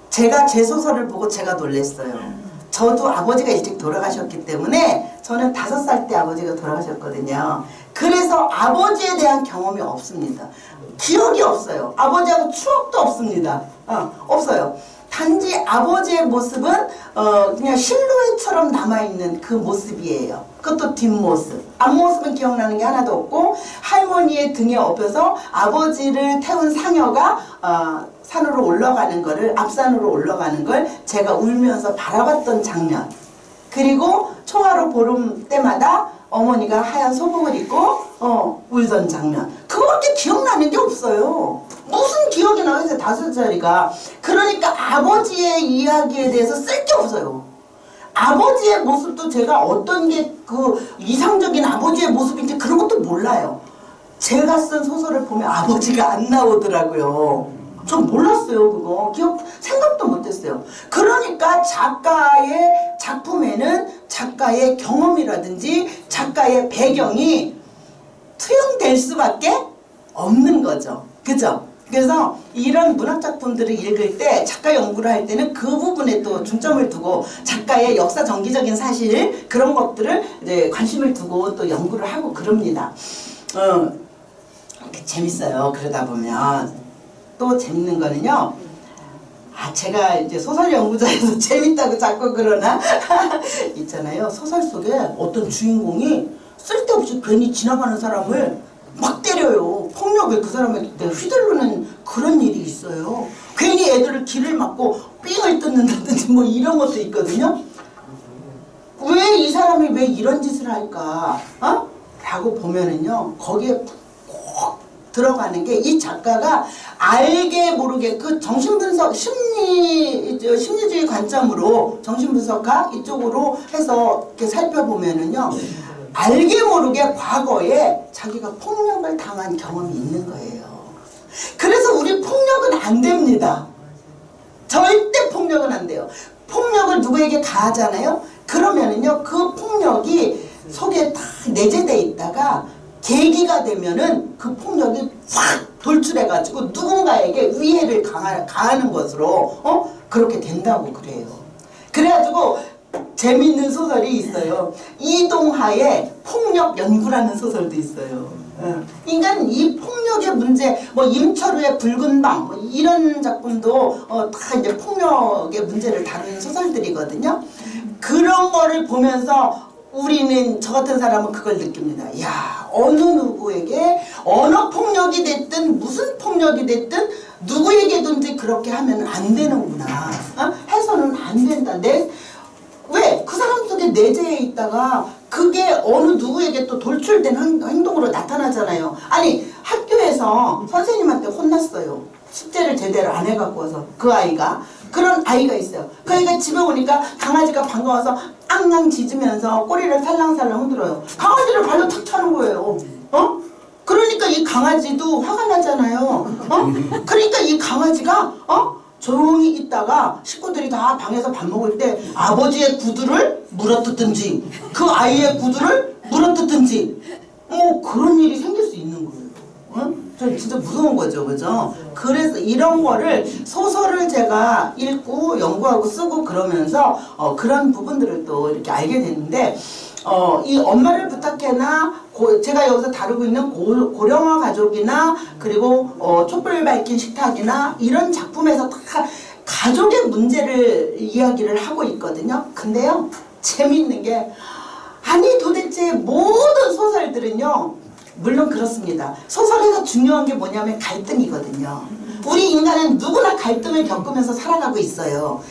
제가 제 소설을 보고 제가 놀랐어요. 저도 아버지가 일찍 돌아가셨기 때문에, 저는 5살 때 아버지가 돌아가셨거든요. 그래서 아버지에 대한 경험이 없습니다. 기억이 없어요. 아버지하고 추억도 없습니다. 없어요. 단지 아버지의 모습은 그냥 실루엣처럼 남아있는 그 모습이에요. 그것도 뒷모습. 앞모습은 기억나는 게 하나도 없고, 할머니의 등에 업혀서 아버지를 태운 상여가 산으로 올라가는 거를, 앞산으로 올라가는 걸 제가 울면서 바라봤던 장면. 그리고 초하루 보름 때마다 어머니가 하얀 소복을 입고 울던 장면. 그거밖에 기억나는 게 없어요. 무슨 기억이 나겠어요, 5살이가. 그러니까 아버지의 이야기에 대해서 쓸 게 없어요. 아버지의 모습도 제가 어떤 게 그 이상적인 아버지의 모습인지 그런 것도 몰라요. 제가 쓴 소설을 보면 아버지가 안 나오더라고요. 전 몰랐어요. 그거 생각도 못했어요. 그러니까 작가의 작품에는 작가의 경험이라든지 작가의 배경이 투영될 수밖에 없는 거죠. 그죠? 그래서 이런 문학 작품들을 읽을 때 작가 연구를 할 때는 그 부분에 또 중점을 두고 작가의 역사 정기적인 사실 그런 것들을 이제 관심을 두고 또 연구를 하고 그럽니다. 재밌어요. 그러다 보면 또 재밌는 거는요. 제가 이제 소설 연구자에서 재밌다고 자꾸 그러나 있잖아요. 소설 속에 어떤 주인공이 쓸데없이 괜히 지나가는 사람을 막 때려요. 폭력을 그 사람한테 휘두르는 그런 일이 있어요. 괜히 애들을 길을 막고 삥을 뜯는다든지 뭐 이런 것도 있거든요. 왜 이 사람이 왜 이런 짓을 할까? 라고 보면은요. 거기에 꼭 들어가는 게 이 작가가 알게 모르게 그 정신분석 심리주의 관점으로 정신분석학 이쪽으로 해서 이렇게 살펴보면은요. 알게 모르게 과거에 자기가 폭력을 당한 경험이 있는 거예요. 그래서 우리 폭력은 안 됩니다. 절대 폭력은 안 돼요. 폭력을 누구에게 가하잖아요. 그러면은요 그 폭력이 속에 다 내재돼 있다가 계기가 되면은 그 폭력이 확 돌출해가지고 누군가에게 위해를 가하는 것으로 그렇게 된다고 그래요. 그래가지고 재미있는 소설이 있어요. 이동하의 폭력 연구라는 소설도 있어요. 인간 이 폭력의 문제, 뭐 임철우의 붉은 밤 뭐 이런 작품도 다 이제 폭력의 문제를 다루는 소설들이거든요. 그런 거를 보면서 우리는 저 같은 사람은 그걸 느낍니다. 야, 어느 누구에게 어느 폭력이 됐든 무슨 폭력이 됐든 누구에게든지 그렇게 하면 안 되는구나. 해서는 안 된다. 왜? 그 사람 속에 내재해 있다가 그게 어느 누구에게 또 돌출된 행동으로 나타나잖아요. 아니 학교에서 선생님한테 혼났어요. 숙제를 제대로 안 해갖고 와서 그 아이가 그런 아이가 있어요. 그 아이가 집에 오니까 강아지가 반가워서 앙앙 짖으면서 꼬리를 살랑살랑 흔들어요. 강아지를 발로 탁 차는 거예요. 그러니까 이 강아지도 화가 나잖아요. 그러니까 이 강아지가 조용히 있다가 식구들이 다 방에서 밥 먹을 때 아버지의 구두를 물어뜯든지 그 아이의 구두를 물어뜯든지 그런 일이 생길 수 있는 거예요. 저 진짜 무서운 거죠, 그죠? 그래서 이런 거를 소설을 제가 읽고 연구하고 쓰고 그러면서 그런 부분들을 또 이렇게 알게 됐는데 이 엄마를 부탁해나 제가 여기서 다루고 있는 고령화 가족이나 그리고 촛불 밝힌 식탁이나 이런 작품에서 다 가족의 문제를 이야기를 하고 있거든요. 근데요 재미있는 게 아니 도대체 모든 소설들은요 물론 그렇습니다. 소설에서 중요한 게 뭐냐면 갈등이거든요. 우리 인간은 누구나 갈등을 겪으면서 살아가고 있어요.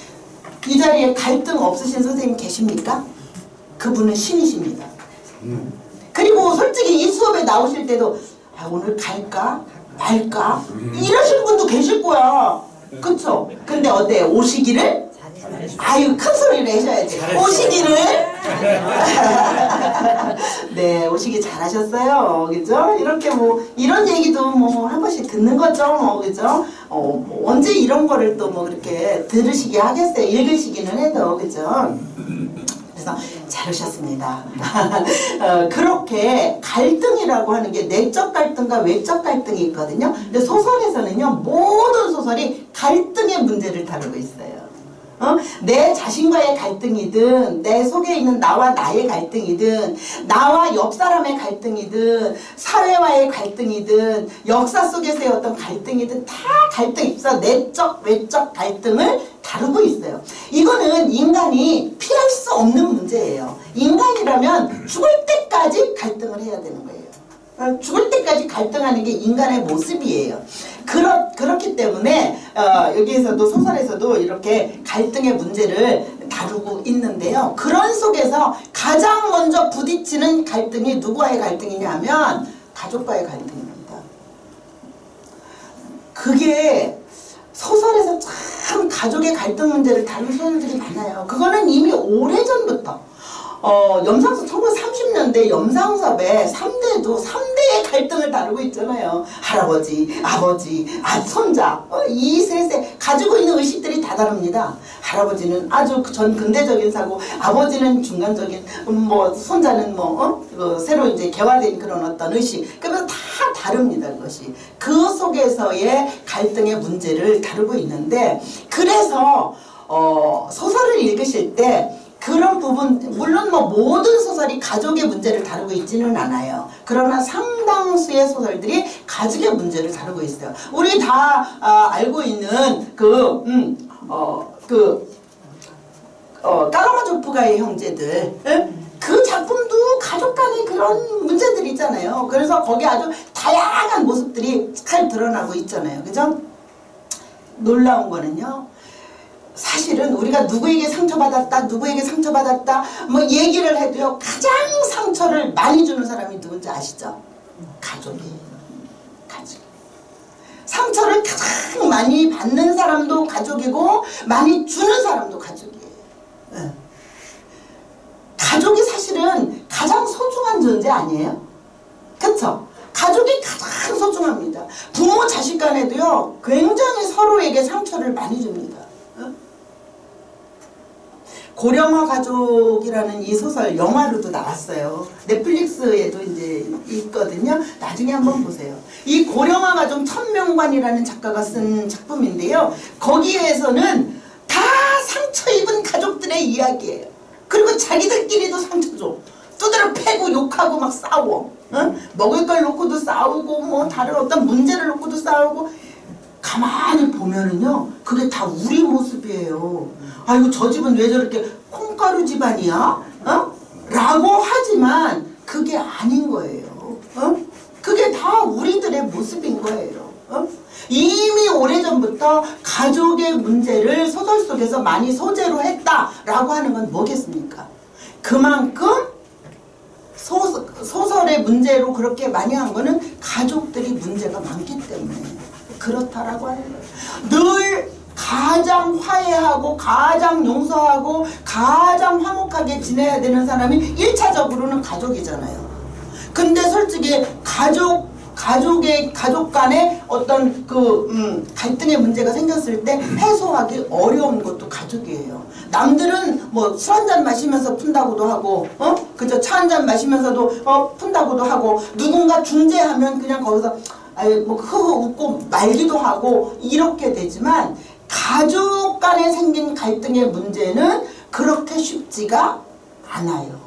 이 자리에 갈등 없으신 선생님 계십니까? 그분은 신이십니다. 그리고 솔직히 이 수업에 나오실 때도 오늘 갈까 말까 이러실 분도 계실 거야. 그쵸? 근데 어때요? 오시기를? 아유 큰 소리를 해셔야지. 오시기를? 네 오시기 잘하셨어요. 그죠? 이렇게 뭐 이런 얘기도 뭐 한 번씩 듣는 거죠. 뭐 그죠? 언제 이런 거를 또 뭐 그렇게 들으시게 하겠어요. 읽으시기는 해도 그죠? 그래서 잘하셨습니다. 그렇게 갈등이라고 하는 게 내적 갈등과 외적 갈등이 있거든요. 근데 소설에서는요 모든 소설이 갈등의 문제를 다루고 있어요. 내 자신과의 갈등이든 내 속에 있는 나와 나의 갈등이든 나와 옆 사람의 갈등이든 사회와의 갈등이든 역사 속에서의 어떤 갈등이든 다 갈등이 있어. 내적 외적 갈등을 다루고 있어요. 이거는 인간이 피할 수 없는 문제예요. 인간이라면 죽을 때까지 갈등을 해야 되는 거예요. 죽을 때까지 갈등하는 게 인간의 모습이에요. 그렇기 때문에 여기에서도 소설에서도 이렇게 갈등의 문제를 다루고 있는데요. 그런 속에서 가장 먼저 부딪히는 갈등이 누구와의 갈등이냐 하면 가족과의 갈등입니다. 그게 소설에서 참 가족의 갈등 문제를 다룬 소설들이 많아요. 그거는 이미 오래전부터 염상섭 1930년대 염상섭의 3대도 3대의 갈등을 다루고 있잖아요. 할아버지, 아버지, 손자 이 셋의 가지고 있는 의식들이 다 다릅니다. 할아버지는 아주 전 근대적인 사고, 아버지는 중간적인, 뭐 손자는 뭐 새로 이제 개화된 그런 어떤 의식. 그러면서 다 다릅니다. 그것이 그 속에서의 갈등의 문제를 다루고 있는데, 그래서 소설을 읽으실 때 그런 부분, 물론 뭐 모든 소설이 가족의 문제를 다루고 있지는 않아요. 그러나 상당수의 소설들이 가족의 문제를 다루고 있어요. 우리 다 알고 있는 까라마조프가의 형제들, 그 작품도 가족 간의 그런 문제들이 있잖아요. 그래서 거기 아주 다양한 모습들이 잘 드러나고 있잖아요. 그죠? 놀라운 거는요, 사실은 우리가 누구에게 상처받았다, 누구에게 상처받았다, 뭐 얘기를 해도요, 가장 상처를 많이 주는 사람이 누군지 아시죠? 가족이에요. 가족. 상처를 가장 많이 받는 사람도 가족이고, 많이 주는 사람도 가족이에요. 네. 가족이 사실은 가장 소중한 존재 아니에요? 그쵸? 가족이 가장 소중합니다. 부모 자식 간에도요, 굉장히 서로에게 상처를 많이 줍니다. 고령화 가족이라는 이 소설 영화로도 나왔어요. 넷플릭스에도 이제 있거든요. 나중에 한번 보세요. 이 고령화 가족 천명관이라는 작가가 쓴 작품인데요. 거기에서는 다 상처 입은 가족들의 이야기예요. 그리고 자기들끼리도 상처 줘. 두드려 패고 욕하고 막 싸워. 먹을 걸 놓고도 싸우고, 뭐 다른 어떤 문제를 놓고도 싸우고. 가만히 보면은요, 그게 다 우리 모습이에요. 아이고, 저 집은 왜 저렇게 콩가루 집안이야? 라고 하지만 그게 아닌 거예요. 그게 다 우리들의 모습인 거예요. 이미 오래전부터 가족의 문제를 소설 속에서 많이 소재로 했다라고 하는 건 뭐겠습니까? 그만큼 소설의 문제로 그렇게 많이 한 거는 가족들이 문제가 많기 때문에 그렇다라고 하는 거예요. 늘 가장 화해하고 가장 용서하고 가장 화목하게 지내야 되는 사람이 1차적으로는 가족이잖아요. 근데 솔직히 가족 간에 어떤 갈등의 문제가 생겼을 때 해소하기 어려운 것도 가족이에요. 남들은 뭐 술 한잔 마시면서 푼다고도 하고, 그저 차 한잔 마시면서도 푼다고도 하고, 누군가 중재하면 그냥 거기서 뭐 흐흐 웃고 말기도 하고 이렇게 되지만, 가족 간에 생긴 갈등의 문제는 그렇게 쉽지가 않아요.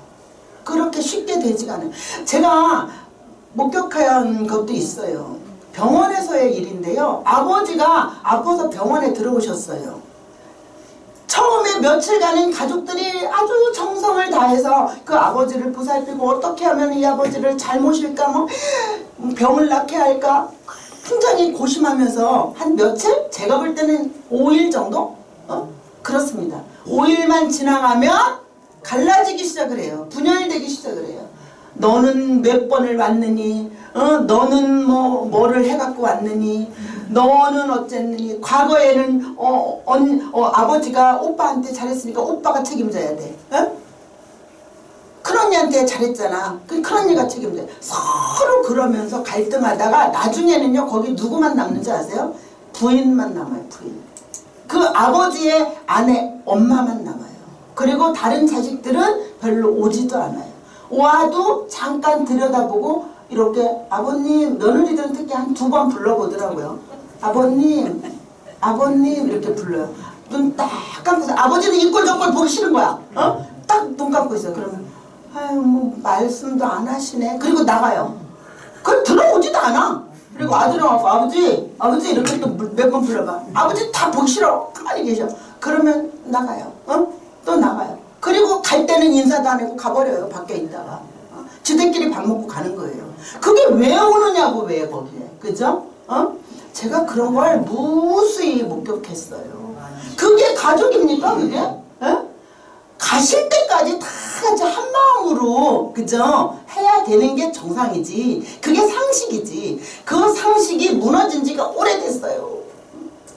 그렇게 쉽게 되지가 않아요. 제가 목격한 것도 있어요. 병원에서의 일인데요. 아버지가 아파서 병원에 들어오셨어요. 처음에 며칠간은 가족들이 아주 정성을 다해서 그 아버지를 보살피고, 어떻게 하면 이 아버지를 잘 모실까, 뭐 병을 낫게 할까 굉장히 고심하면서 한 며칠? 제가 볼 때는 5일 정도? 그렇습니다. 5일만 지나가면 갈라지기 시작을 해요. 분열되기 시작을 해요. 너는 몇 번을 왔느니, 너는 뭐를 해갖고 왔느니, 너는 어쨌느니, 과거에는 아버지가 오빠한테 잘했으니까 오빠가 책임져야 돼. 큰언니한테 잘했잖아. 큰언니가 책임져야 돼. 서로 그러면서 갈등하다가 나중에는요, 거기 누구만 남는지 아세요? 부인만 남아요. 부인. 그 아버지의 아내, 엄마만 남아요. 그리고 다른 자식들은 별로 오지도 않아요. 와도 잠깐 들여다보고 이렇게 아버님, 며느리들은 특히 한 2번 불러보더라고요. 아버님, 아버님 이렇게 불러요. 눈 딱 감고서 아버지는 이꼴 저꼴 보기 싫은 거야. 딱 눈 감고 있어요. 그러면 아유 뭐 말씀도 안 하시네. 그리고 나가요. 그걸 들어오지도 않아. 그리고 아들은 와서 아버지 이렇게 또 몇 번 불러봐. 아버지 다 보기 싫어. 가만히 계셔. 그러면 나가요. 또 나가요. 그리고 갈 때는 인사도 안 하고 가버려요. 밖에 있다가. 지들끼리 밥 먹고 가는 거예요. 그게 왜 오느냐고, 왜 거기에. 그죠? 제가 그런 걸 무수히 목격했어요. 그게 가족입니까, 그게? 가실 때까지 다 같이 한 마음으로, 그죠? 해야 되는 게 정상이지. 그게 상식이지. 그 상식이 무너진 지가 오래됐어요.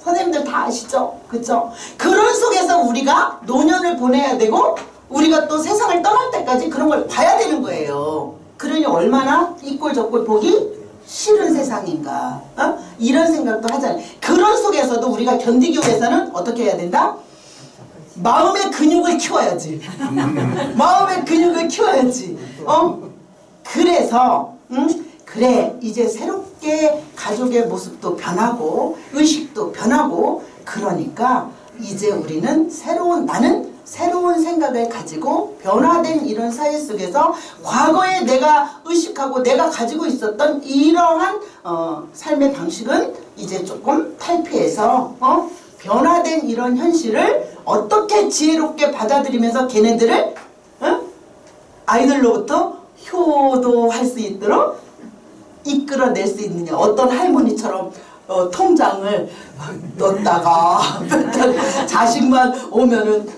선생님들 다 아시죠? 그죠? 그런 속에서 우리가 노년을 보내야 되고, 우리가 또 세상을 떠날 때까지 그런 걸 봐야 되는 거예요. 그러니 얼마나 이꼴 저꼴 보기 싫은 세상인가. 이런 생각도 하잖아요. 그런 속에서도 우리가 견디기 위해서는 어떻게 해야 된다? 마음의 근육을 키워야지. 마음의 근육을 키워야지. 그래서 그래 이제 함께 가족의 모습도 변하고 의식도 변하고 그러니까 이제 우리는 나는 새로운 생각을 가지고 변화된 이런 사회 속에서 과거에 내가 의식하고 내가 가지고 있었던 이러한 삶의 방식은 이제 조금 탈피해서 변화된 이런 현실을 어떻게 지혜롭게 받아들이면서 걔네들을 아이들로부터 효도할 수 있도록 이끌어낼 수 있느냐. 어떤 할머니처럼 통장을 넣었다가 자식만 오면은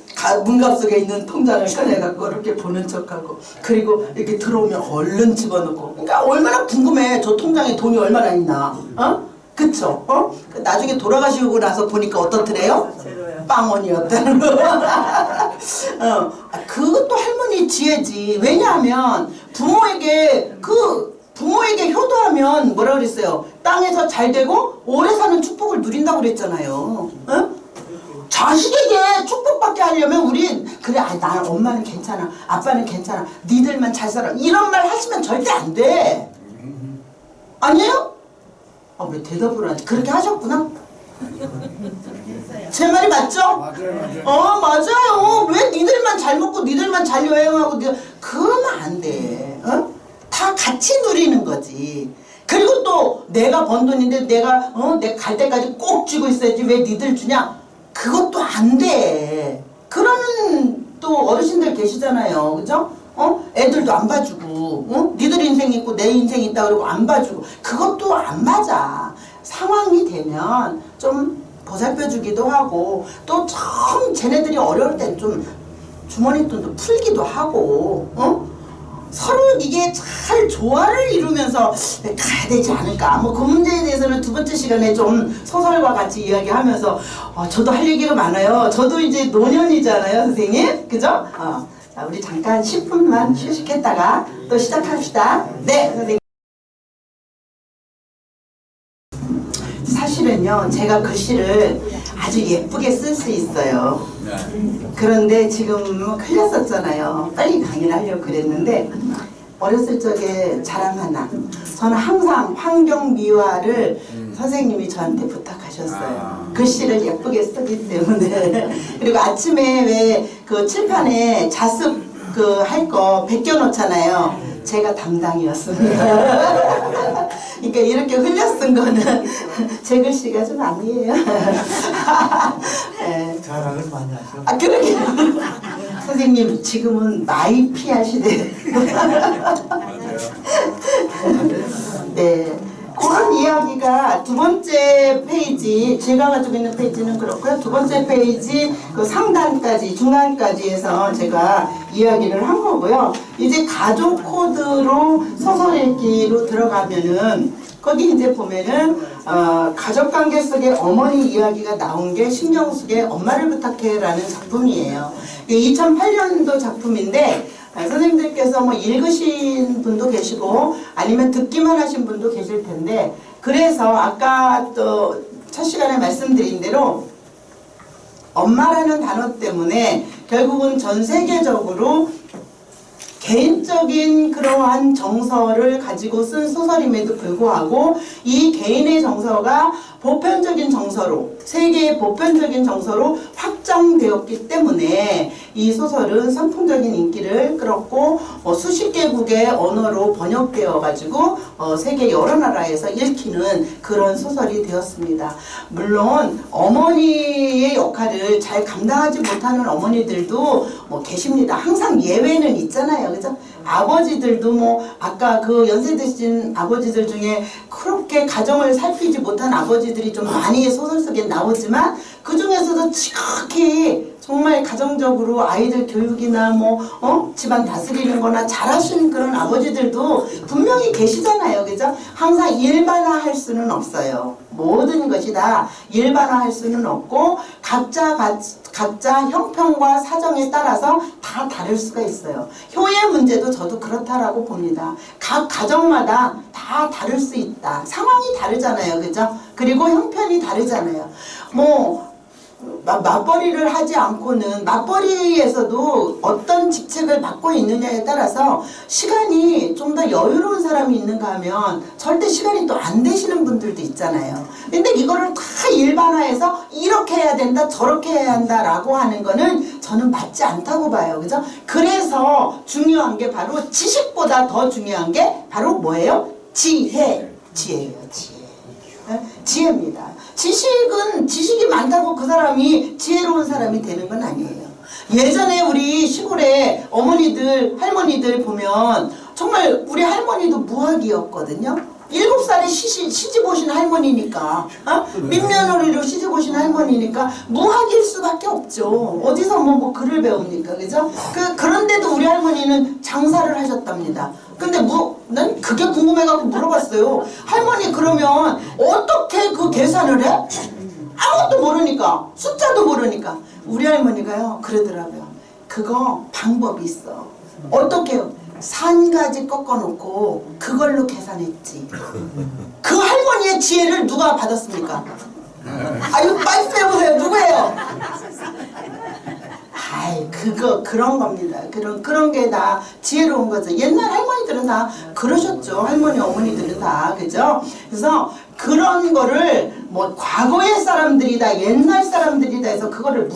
문갑 속에 있는 통장을 꺼내갖고 이렇게 보는 척하고 그리고 이렇게 들어오면 얼른 집어넣고 그러니까 얼마나 궁금해. 저 통장에 돈이 얼마나 있나. 그쵸? 나중에 돌아가시고 나서 보니까 어떻더래요? 빵원이었다는 거. 그것도 할머니 지혜지. 왜냐하면 부모에게 효도하면 뭐라 그랬어요? 땅에서 잘 되고 오래 사는 축복을 누린다고 그랬잖아요. 자식에게 축복받게 하려면 우리 그래 나 엄마는 괜찮아 아빠는 괜찮아 니들만 잘 살아 이런 말 하시면 절대 안 돼. 아니에요? 왜 대답을 하지? 그렇게 하셨구나? 제 말이 맞죠? 맞아요. 맞아요. 왜 니들만 잘 먹고 니들만 잘 여행하고 그러면 안 돼. 다 같이 누리는 거지. 그리고 또 내가 번 돈인데 내가 갈 때까지 꼭 쥐고 있어야지 왜 니들 주냐? 그것도 안 돼. 그러는 또 어르신들 계시잖아요. 그죠? 애들도 안 봐주고 니들 인생 있고 내 인생 있다 그러고 안 봐주고 그것도 안 맞아. 상황이 되면 좀 보살펴주기도 하고 또 참 쟤네들이 어려울 땐 좀 주머니 돈도 풀기도 하고 서로 이게 잘 조화를 이루면서 가야 되지 않을까. 뭐 그 문제에 대해서는 두 번째 시간에 좀 소설과 같이 이야기하면서 저도 할 얘기가 많아요. 저도 이제 노년이잖아요, 선생님. 그죠? 자, 우리 잠깐 10분만 휴식했다가 또 시작합시다. 네, 선생님. 사실은요, 제가 글씨를 아주 예쁘게 쓸 수 있어요. 그런데 지금 흘렸었잖아요. 빨리 강의를 하려고 그랬는데 어렸을 적에 자랑 하나. 저는 항상 환경미화를 선생님이 저한테 부탁하셨어요. 글씨를 예쁘게 쓰기 때문에. 그리고 아침에 왜 그 칠판에 자습 할 거 베껴놓잖아요. 제가 담당이었습니다. 그러니까 이렇게 흘려 쓴 거는 제 글씨가 좀 아니에요. 네. 자랑을 많이 하죠. 그러게. 선생님 지금은 마이피아 시대. 네. 그런 이야기가 두 번째 페이지, 제가 가지고 있는 페이지는 그렇고요. 두 번째 페이지 그 상단까지, 중간까지 해서 제가 이야기를 한 거고요. 이제 가족 코드로 소설 읽기로 들어가면은 거기 이제 보면은 가족관계 속에 어머니 이야기가 나온 게 신경숙의 엄마를 부탁해라는 작품이에요. 2008년도 작품인데 선생님들께서 뭐 읽으신 분도 계시고 아니면 듣기만 하신 분도 계실 텐데 그래서 아까 또 첫 시간에 말씀드린 대로 엄마라는 단어 때문에 결국은 전 세계적으로 개인적인 그러한 정서를 가지고 쓴 소설임에도 불구하고 이 개인의 정서가 보편적인 정서로 세계의 보편적인 정서로 확장되었기 때문에 이 소설은 선풍적인 인기를 끌었고 수십 개국의 언어로 번역되어 가지고 세계 여러 나라에서 읽히는 그런 소설이 되었습니다. 물론 어머니의 역할을 잘 감당하지 못하는 어머니들도 뭐 계십니다. 항상 예외는 있잖아요. 그죠? 아버지들도 뭐 아까 그 연세 드신 아버지들 중에 그렇게 가정을 살피지 못한 아버지들이 좀 많이 소설 속에 나오지만 그 중에서도 지극히 정말 가정적으로 아이들 교육이나 뭐 집안 다스리는 거나 잘하시는 그런 아버지들도 분명히 계시잖아요. 그죠? 항상 일반화할 수는 없어요. 모든 것이 다 일반화할 수는 없고 각자 형편과 사정에 따라서 다 다를 수가 있어요. 효의 문제도 저도 그렇다라고 봅니다. 각 가정마다 다 다를 수 있다. 상황이 다르잖아요. 그죠? 그리고 형편이 다르잖아요. 뭐 맞벌이를 하지 않고는 맞벌이에서도 어떤 직책을 맡고 있느냐에 따라서 시간이 좀 더 여유로운 사람이 있는가 하면 절대 시간이 또 안 되시는 분들도 있잖아요. 근데 이거를 다 일반화해서 이렇게 해야 된다 저렇게 해야 한다라고 하는 거는 저는 맞지 않다고 봐요. 그죠? 그래서 중요한 게 바로 지식보다 더 중요한 게 바로 뭐예요? 지혜예요. 지혜. 지혜입니다. 지식이 많다고 그 사람이 지혜로운 사람이 되는 건 아니에요. 예전에 우리 시골에 어머니들, 할머니들 보면 정말 우리 할머니도 무학이었거든요. 7살에 시집 오신 할머니니까, 민며느리로 시집 오신 할머니니까 무학일 수밖에 없죠. 어디서 뭐 글을 배웁니까, 그죠? 그런데도 우리 할머니는 장사를 하셨답니다. 근데 난 그게 궁금해갖고 물어봤어요. 할머니 그러면 어떻게 그 계산을 해? 아무것도 모르니까, 숫자도 모르니까. 우리 할머니가요 그러더라고요. 그거 방법이 있어. 어떻게 해요? 산가지 꺾어놓고 그걸로 계산했지. 그 할머니의 지혜를 누가 받았습니까? 이거 말씀해보세요. 누구예요? 그런 겁니다. 그런 게 다 지혜로운 거죠. 옛날 할머니들은 다 그러셨죠. 할머니, 어머니들은 다. 그죠? 그래서 그런 거를 뭐 과거의 사람들이다, 옛날 사람들이다 해서 그거를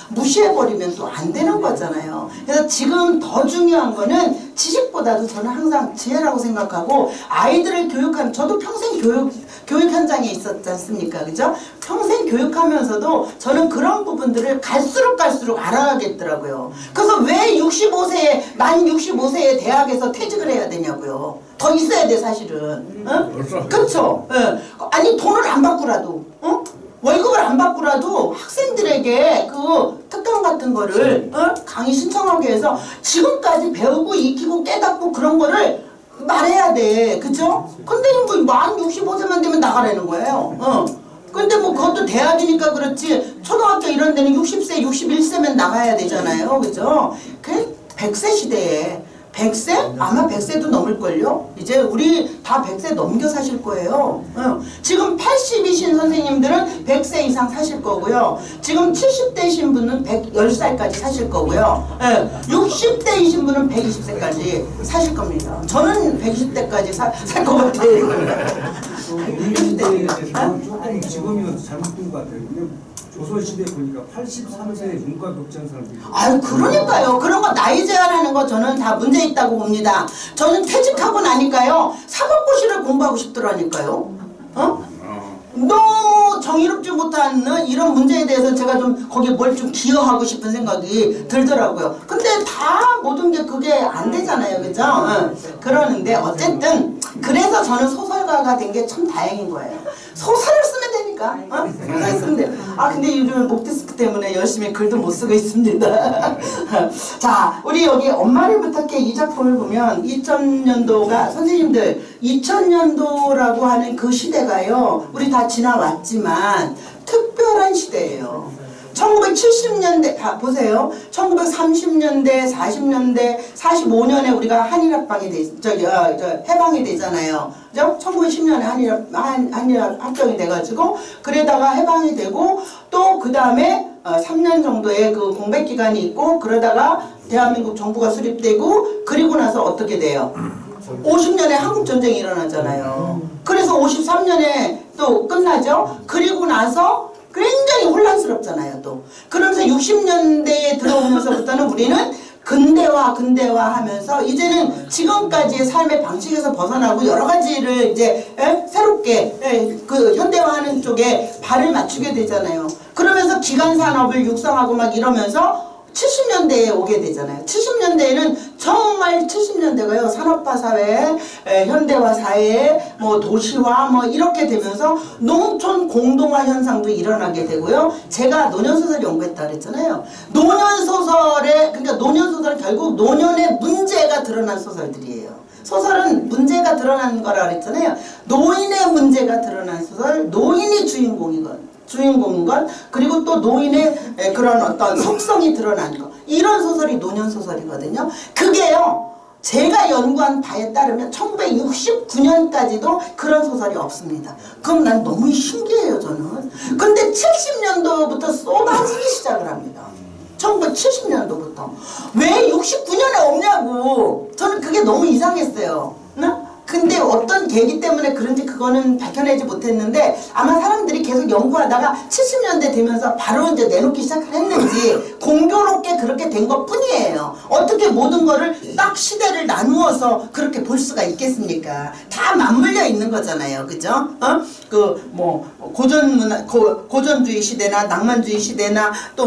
무시해버리면 또 안 되는 거잖아요. 그래서 지금 더 중요한 거는 지식보다도 저는 항상 지혜라고 생각하고 아이들을 교육하는, 저도 평생 교육 현장에 있었지 않습니까? 그죠? 평생 교육하면서도 저는 그런 부분들을 갈수록 알아가겠더라고요. 그래서 왜 만 65세에 대학에서 퇴직을 해야 되냐고요. 더 있어야 돼, 사실은. 그쵸? 아니, 돈을 안 받고라도, 월급을 안 받고라도 학생들에게 그 특강 같은 거를, 강의 신청하게 해서 지금까지 배우고 익히고 깨닫고 그런 거를 말해야 돼. 그죠? 근데 만 65세만 되면 나가라는 거예요. 근데 그것도 대학이니까 그렇지, 초등학교 이런 데는 60세, 61세면 나가야 되잖아요. 그죠? 100세 시대에 100세? 아마 100세도 넘을걸요? 이제 우리 다 100세 넘겨 사실 거예요. 지금 80이신 선생님들은 100세 이상 사실 거고요. 지금 70대이신 분은 110살까지 사실 거고요. 60대이신 분은 120세까지 사실 겁니다. 저는 120대까지 살 것 같아요. 조금 지금이 잘못된 것 같아요. 조선시대에 보니까 83세에 문과 복지한 사람들이. 그러니까요. 그런 거 나이 제한하는 거 저는 다 문제 있다고 봅니다. 저는 퇴직하고 나니까요, 사법고시를 공부하고 싶더라니까요. 너무 정의롭지 못한 이런 문제에 대해서 제가 좀 거기에 뭘 좀 기여하고 싶은 생각이 들더라고요. 근데 다 모든 게 그게 안 되잖아요. 그죠? 그러는데 어쨌든 그래서 저는 소설가가 된 게 참 다행인 거예요. 소설을 쓰면 되니까. 소설 쓰면 돼. 근데 요즘은 목 디스크 때문에 열심히 글도 못 쓰고 있습니다. 자, 우리 여기 엄마를 부탁해 이 작품을 보면 2000년도가 선생님들 2000년도라고 하는 그 시대가요, 우리 다 지나왔지만 특별한 시대예요. 1970년대 보세요. 1930년대, 40년대, 45년에 우리가 한일합방이 해방이 되잖아요. 그죠? 1910년에 한일 합정이 돼가지고 그러다가 해방이 되고 또 그 다음에 3년 정도의 그 공백 기간이 있고 그러다가 대한민국 정부가 수립되고 그리고 나서 어떻게 돼요? 50년에 한국전쟁이 일어나잖아요. 그래서 53년에 또 끝나죠. 그리고 나서 굉장히 혼란스럽잖아요, 또. 그러면서 60년대에 들어오면서부터는 우리는 근대화 하면서 이제는 지금까지의 삶의 방식에서 벗어나고 여러 가지를 이제 새롭게 그 현대화하는 쪽에 발을 맞추게 되잖아요. 그러면서 기간 산업을 육성하고 막 이러면서 70년대에 오게 되잖아요. 70년대에는 정말 70년대가요, 산업화 사회, 현대화 사회, 도시화 이렇게 되면서 농촌 공동화 현상도 일어나게 되고요. 제가 노년소설 연구했다 그랬잖아요. 그러니까 노년소설은 결국 노년의 문제가 드러난 소설들이에요. 소설은 문제가 드러난 거라 그랬잖아요. 노인의 문제가 드러난 소설, 노인이 주인공인 것, 그리고 또 노인의 그런 어떤 속성이 드러난 것, 이런 소설이 노년소설이거든요. 그게요, 제가 연구한 바에 따르면 1969년까지도 그런 소설이 없습니다. 그럼 난 너무 신기해요, 저는. 근데 70년도부터 쏟아지기 시작을 합니다. 1970년도부터. 왜 69년에 없냐고. 저는 그게 너무 이상했어요. 근데 어떤 계기 때문에 그런지 그거는 밝혀내지 못했는데 아마 사람들이 계속 연구하다가 70년대 되면서 바로 이제 내놓기 시작했는지 공교롭게 그렇게 된 것 뿐이에요. 어떻게 모든 거를 딱 시대를 나누어서 그렇게 볼 수가 있겠습니까? 다 맞물려 있는 거잖아요. 그죠? 고전주의 시대나 낭만주의 시대나 또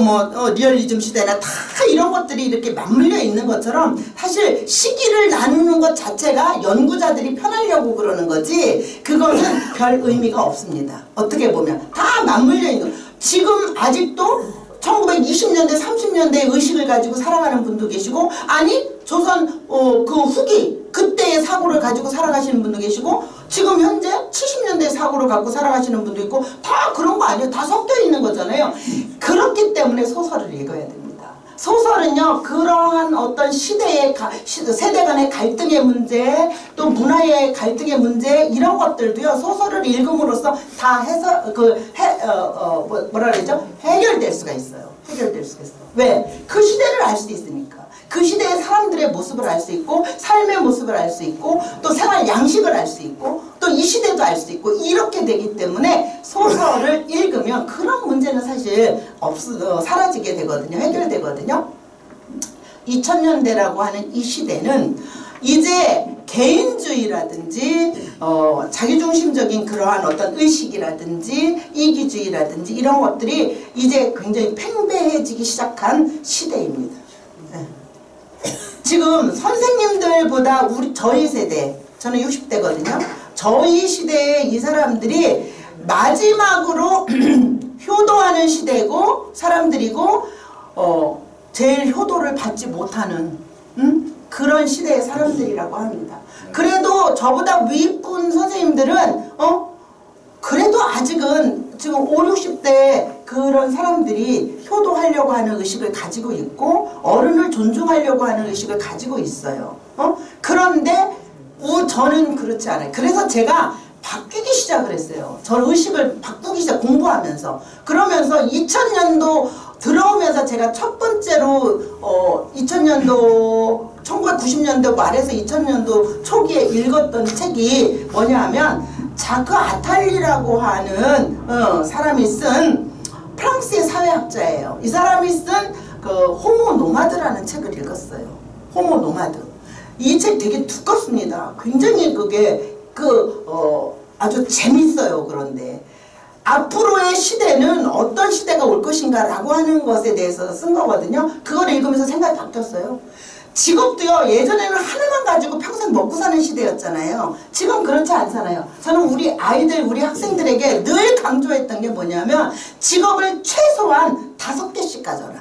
리얼리즘 시대나 다 이런 것들이 이렇게 맞물려 있는 것처럼 사실 시기를 나누는 것 자체가 연구자들이 편하려고 그러는 거지 그거는 별 의미가 없습니다. 어떻게 보면 다 맞물려 있는 거. 지금 아직도 1920년대 30년대의 의식을 가지고 살아가는 분도 계시고 아니 조선 그 후기 그때의 사고를 가지고 살아가시는 분도 계시고 지금 현재 70년대 사고를 갖고 살아가시는 분도 있고 다 그런 거 아니에요. 다 섞여 있는 거잖아요. 그렇기 때문에 소설을 읽어야 됩니다. 소설은요 그러한 어떤 시대의 세대 간의 갈등의 문제 또 문화의 갈등의 문제 이런 것들도요 소설을 읽음으로써 다 뭐라 그러죠? 해결될 수가 있어요. 해결될 수가 있어요. 왜? 그 시대를 알 수 있으니까. 그 시대의 사람들의 모습을 알 수 있고 삶의 모습을 알 수 있고 또 생활 양식을 알 수 있고 또 이 시대도 알 수 있고 이렇게 되기 때문에 소설을 읽으면 그런 문제는 사실 사라지게 되거든요. 해결되거든요. 2000년대라고 하는 이 시대는 이제 개인주의라든지 자기중심적인 그러한 어떤 의식이라든지 이기주의라든지 이런 것들이 이제 굉장히 팽배해지기 시작한 시대입니다. 네. 지금 선생님들보다 저희 세대, 저는 60대거든요. 저희 시대에 이 사람들이 마지막으로 효도하는 시대고 사람들이고 제일 효도를 받지 못하는 그런 시대의 사람들이라고 합니다. 그래도 저보다 윗분 선생님들은 그래도 아직은 지금 5, 60대 그런 사람들이 효도하려고 하는 의식을 가지고 있고 어른을 존중하려고 하는 의식을 가지고 있어요. 그런데 저는 그렇지 않아요. 그래서 제가 바뀌기 시작을 했어요. 저 의식을 바꾸기 시작 공부하면서 그러면서 2000년도 들어오면서 제가 첫 번째로 2000년도 1990년도 말에서 2000년도 초기에 읽었던 책이 뭐냐 하면 자크 아탈리라고 하는 사람이 쓴 프랑스의 사회학자예요. 이 사람이 쓴 그 호모 노마드라는 책을 읽었어요. 호모 노마드. 이 책 되게 두껍습니다. 굉장히 그게 아주 재밌어요. 그런데 앞으로의 시대는 어떤 시대가 올 것인가 라고 하는 것에 대해서 쓴 거거든요. 그걸 읽으면서 생각이 바뀌었어요. 직업도요 예전에는 하나만 가지고 평생 먹고 사는 시대였잖아요. 지금 그렇지 않잖아요. 저는 우리 아이들 우리 학생들에게 늘 강조했던 게 뭐냐면 직업을 최소한 5개씩 가져라.